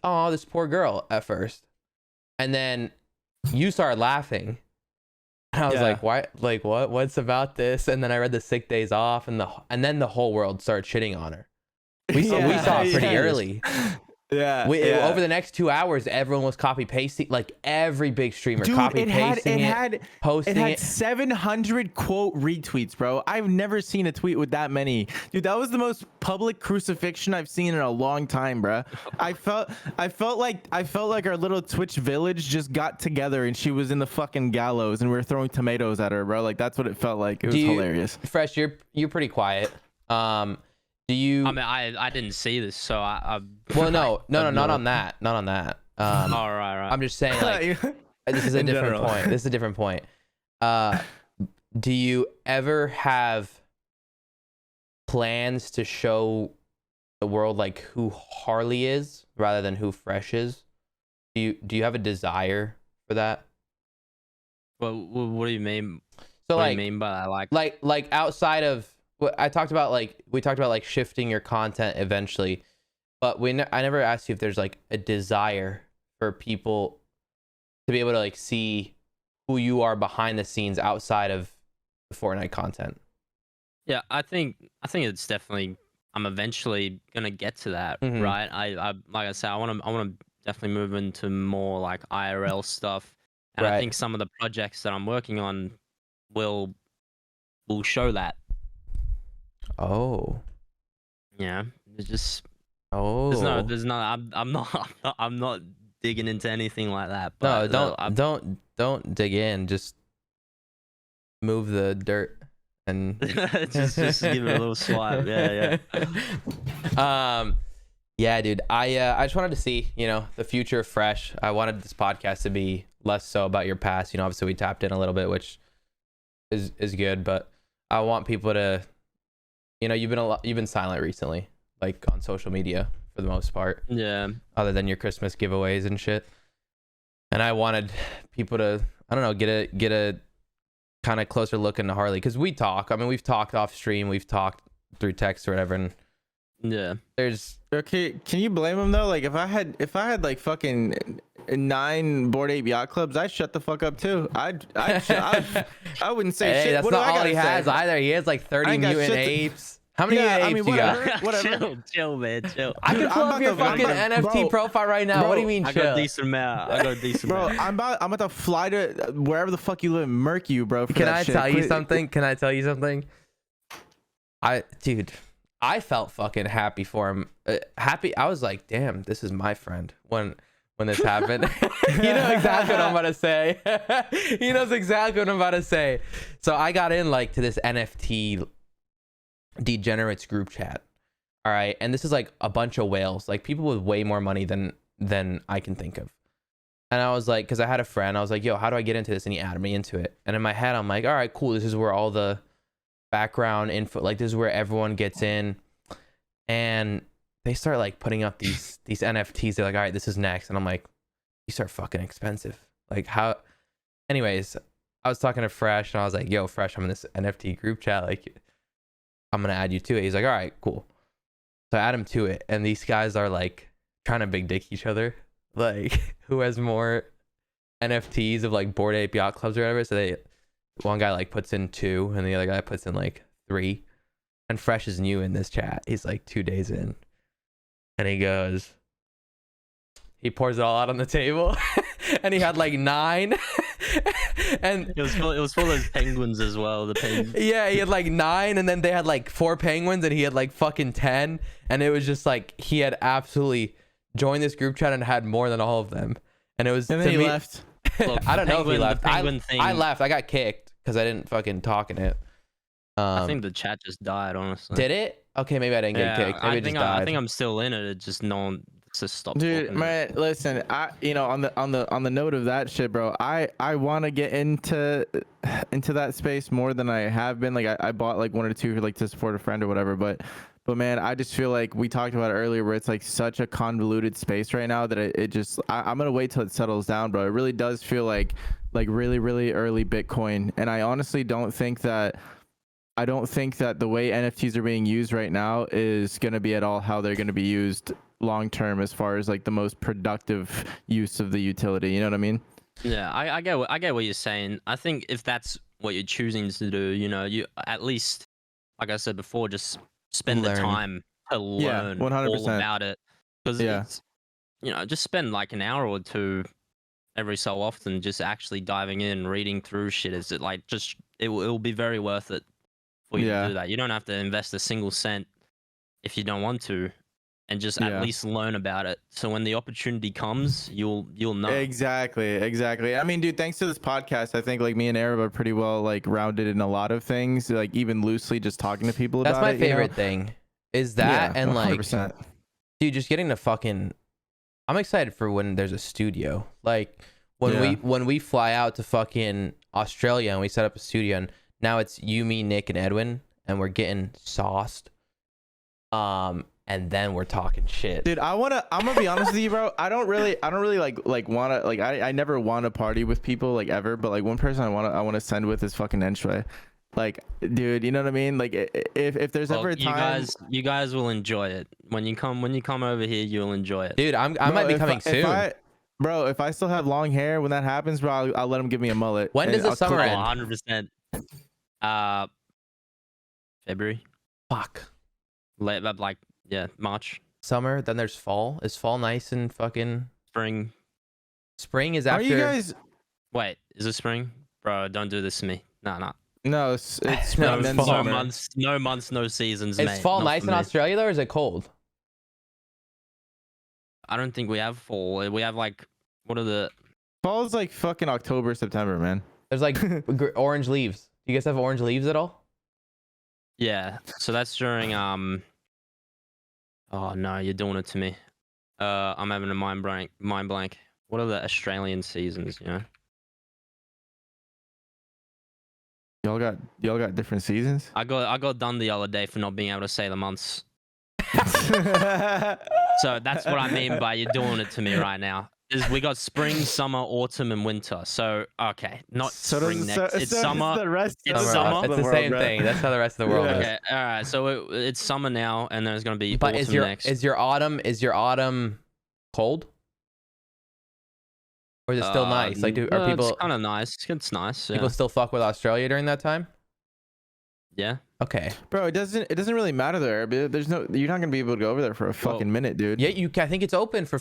oh, this poor girl at first, and then you started laughing. And I was like, why? Like, what? What's about this? And then I read the sick days off, and then the whole world started shitting on her. We saw it pretty early. Over the next 2 hours, everyone was copy pasting, like every big streamer copy pasting posting it had 700 quote retweets, bro. I've never seen a tweet with that many, dude. That was the most public crucifixion I've seen in a long time, bro. I felt like our little Twitch village just got together and she was in the fucking gallows and we were throwing tomatoes at her, bro. Like that's what it felt like. It was hilarious. Fresh, you're pretty quiet. Do you? I mean, I didn't see this, so I well, no, not on that. All right. I'm just saying, like, this is a different point. This is a different point. Do you ever have plans to show the world like who Harley is rather than who Fresh is? Do you have a desire for that? Well, what do you mean? So what like, do you mean by like outside of what I talked about, we talked about like shifting your content eventually, but I never asked you if there's like a desire for people to be able to like see who you are behind the scenes outside of the Fortnite content. Yeah, I think it's definitely, I'm eventually gonna get to that, right? I like I said, I want to definitely move into more like IRL stuff, and I think some of the projects that I'm working on will show that. Oh. Yeah, it's just there's no I'm not digging into anything like that. But no, don't dig in. Just move the dirt and just give it a little swipe. Yeah. Yeah, dude. I just wanted to see, the future of Fresh. I wanted this podcast to be less so about your past. Obviously we tapped in a little bit, which is good, but I want people to, you've been silent recently, like on social media for the most part. Yeah. Other than your Christmas giveaways and shit. And I wanted people to, I don't know, get a kind of closer look into Harley, because we talk. I mean, we've talked off stream, we've talked through text or whatever, and yeah, there's okay. Can you blame him though? Like if I had like fucking 9 Bored Ape Yacht Clubs, I'd shut the fuck up too. I wouldn't say shit. That's what not all he say? has either. He has like 30 mutant apes. How many apes you got? Whatever. Chill, man. Chill. I can pull up your fucking NFT profile right now. Bro, what do you mean chill? I got a decent amount. Bro, I'm about to fly to wherever the fuck you live and murk you, bro. Can I tell you something? Dude, I felt fucking happy for him. I was like, damn, this is my friend. When this happened, you know exactly what I'm about to say. He knows exactly what I'm about to say. So I got in like to this NFT degenerates group chat. All right, and this is like a bunch of whales, like people with way more money than I can think of. And I was like, because I had a friend, I was like, yo, how do I get into this? And he added me into it. And in my head, I'm like, all right, cool. This is where all the background info, like this is where everyone gets in. And they start like putting up these NFTs. They're like, all right, this is next. And I'm like, these are fucking expensive. Like how? Anyways, I was talking to Fresh and I was like, yo, Fresh, I'm in this NFT group chat. Like, I'm going to add you to it. He's like, all right, cool. So I add him to it. And these guys are like trying to big dick each other. Like who has more NFTs of like Bored Ape Yacht Clubs or whatever. So one guy like puts in 2 and the other guy puts in like 3. And Fresh is new in this chat. He's like 2 days in. And he pours it all out on the table. And he had like 9. And it was full of those penguins as well. The penguins. Yeah, he had like 9, and then they had like 4 penguins, and he had like fucking 10. And it was just like he had absolutely joined this group chat and had more than all of them. And it was. And then he left. Look, I don't know if he left. I left. I got kicked because I didn't fucking talk in it. I think the chat just died, honestly. Did it? Okay, maybe I didn't get kicked. Maybe it just died. I think I'm still in it. It just no one just stopped. Dude, man, listen. On the note of that shit, bro. I want to get into that space more than I have been. Like I bought like 1 or 2 like to support a friend or whatever. But man, I just feel like we talked about it earlier, where it's like such a convoluted space right now that it just I'm gonna wait till it settles down, bro. It really does feel like really really early Bitcoin, and I honestly don't think that. I don't think that the way NFTs are being used right now is going to be at all how they're going to be used long term, as far as like the most productive use of the utility. You know what I mean? Yeah, I get what you're saying. I think if that's what you're choosing to do, you at least, like I said before, just spend the time to learn 100%. all about it. Because just spend like an hour or two every so often, just actually diving in, reading through shit. Is it like it'll be very worth it for you to do that. You don't have to invest a single cent if you don't want to, and just at least learn about it. So when the opportunity comes, you'll know. Exactly. I mean, dude, thanks to this podcast, I think like me and Arab are pretty well like rounded in a lot of things, like even loosely just talking to people about it. That's my favorite thing. Is that and 100%. Like, dude, just getting to fucking. I'm excited for when there's a studio. Like when we fly out to fucking Australia and we set up a studio, and now it's you, me, Nick, and Edwin, and we're getting sauced. And then we're talking shit. Dude, I'm gonna be honest with you, bro. I don't really like wanna like I never want to party with people like ever, but like one person I wanna send with is fucking Enshway. Like, dude, you know what I mean? Like, if there's ever a time, you guys will enjoy it when you come over here. You'll enjoy it, dude. I might be coming soon, if I still have long hair when that happens, bro, I'll let him give me a mullet. When does the summer end? 100%. February. Fuck. Late, like March. Summer. Then there's fall. Is fall nice and fucking spring? Spring is after. Are you guys? Wait, is it spring, bro? Don't do this to me. No. No, it's spring. No months, no seasons. Is fall nice in Australia though, or is it cold? I don't think we have fall. We have like, what are the? Fall's like fucking October, September, man. There's like orange leaves. Do you guys have orange leaves at all? Yeah. So that's during Oh no, you're doing it to me. I'm having a mind blank. What are the Australian seasons? You know. Y'all got different seasons. I got done the other day for not being able to say the months. So that's what I mean by you're doing it to me right now. Is we got spring, summer, autumn, and winter. So okay, not spring next. It's summer. It's summer. It's the same thing. That's how the rest of the world is. Okay, all right. So it's summer now, and then it's gonna be autumn next. Is your autumn cold? Or is it still nice? Like, are people? It's kind of nice. It's nice. Yeah. People still fuck with Australia during that time? Yeah. Okay. Bro, it doesn't really matter there. There's no. You're not gonna be able to go over there for a fucking minute, dude. Yeah, I think it's open for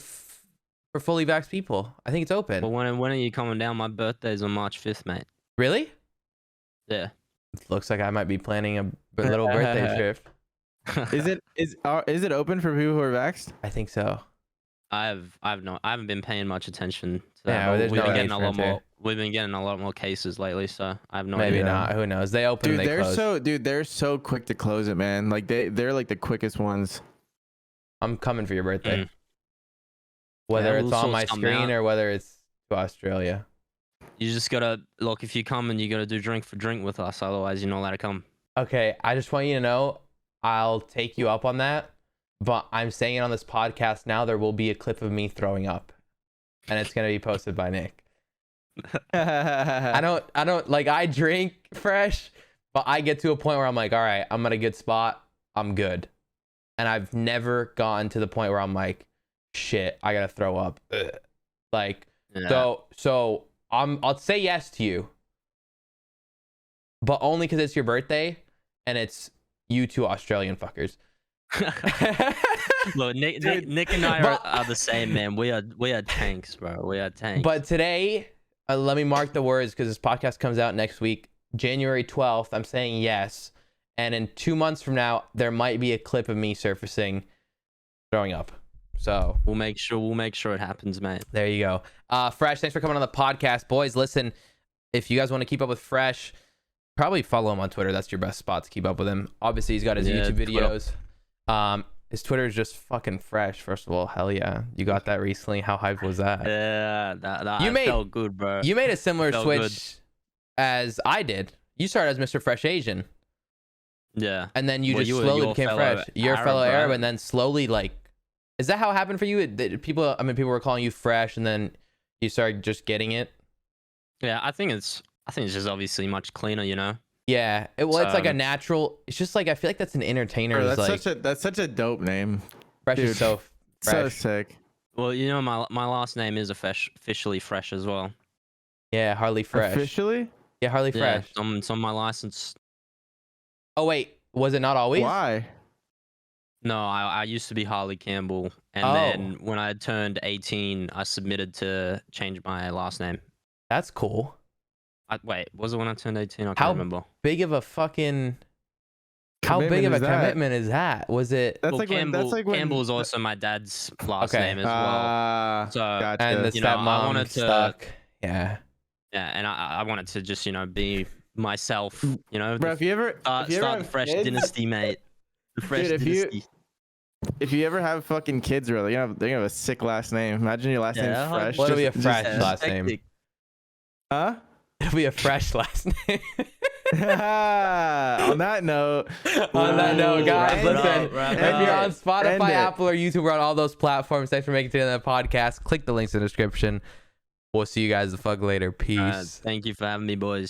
fully vaxxed people. I think it's open. Well, when are you coming down? My birthday's on March 5th, mate. Really? Yeah. It looks like I might be planning a little birthday trip. Is it open for people who are vaxxed? I think so. I haven't been paying much attention to that. Yeah, we've been getting a lot more. We've been getting a lot more cases lately, so I have no idea. Maybe not. Who knows? They open. Dude, they close. they're so quick to close it, man. Like they're like the quickest ones. I'm coming for your birthday. Whether it's on my screen or whether it's to Australia. You just gotta look. If you come, and you gotta do drink for drink with us. Otherwise, you're not allowed to come. Okay, I just want you to know, I'll take you up on that. But I'm saying it on this podcast now. There will be a clip of me throwing up, and it's gonna be posted by Nick. I don't like. I drink fresh, but I get to a point where I'm like, all right, I'm at a good spot. I'm good, and I've never gotten to the point where I'm like, shit, I gotta throw up. Ugh. Like, so I'll say yes to you, but only because it's your birthday, and it's you two Australian fuckers. Look, Nick and I are the same, man. We are tanks, bro. We are tanks. But today, let me mark the words because this podcast comes out next week, January 12th. I'm saying yes, and in 2 months from now, there might be a clip of me surfacing, throwing up. So we'll make sure it happens, mate. There you go. Fresh, thanks for coming on the podcast, boys. Listen, if you guys want to keep up with Fresh, probably follow him on Twitter. That's your best spot to keep up with him. Obviously, he's got his YouTube videos. His Twitter is just fucking fresh. First of all, hell yeah, you got that recently. How hype was that? Yeah, that felt good, bro. You made a similar switch as I did. You started as MrFreshAsian. Yeah, and then you slowly became fresh. You're a fellow Arab, and then slowly, like, is that how it happened for you? People were calling you fresh, and then you started just getting it. Yeah, I think it's just obviously much cleaner, you know. Yeah, it's like a natural. It's just like I feel like that's an entertainer. That's such a dope name. Fresh is so fresh. So sick. Well, you know, my last name is officially Fresh as well. Yeah, Harley Fresh. Officially? Yeah, Harley Fresh. It's on my license. Oh wait, was it not always? Why? No, I used to be Harley Campbell, and then when I turned 18, I submitted to change my last name. That's cool. Wait, was it when I turned 18? I can't How remember. big of a fucking... How big of a commitment is that? Was it... That's like Campbell is also my dad's last name as well. So gotcha. And the stepmom I wanted to stuck. Yeah. Yeah, and I wanted to just be myself. Bro, if you ever start the fresh kids, dynasty, mate. The fresh dude, dynasty. If you ever have fucking kids, bro, they're gonna have a sick last name. Imagine your last name's Fresh. What'll be a fresh last hectic. name? Huh? It'll be a fresh last name. On that note, guys, listen. If you're on Spotify, End it. Apple, or YouTube, or on all those platforms, thanks for making it to the end of the podcast. Click the links in the description. We'll see you guys the fuck later. Peace. Thank you for having me, boys.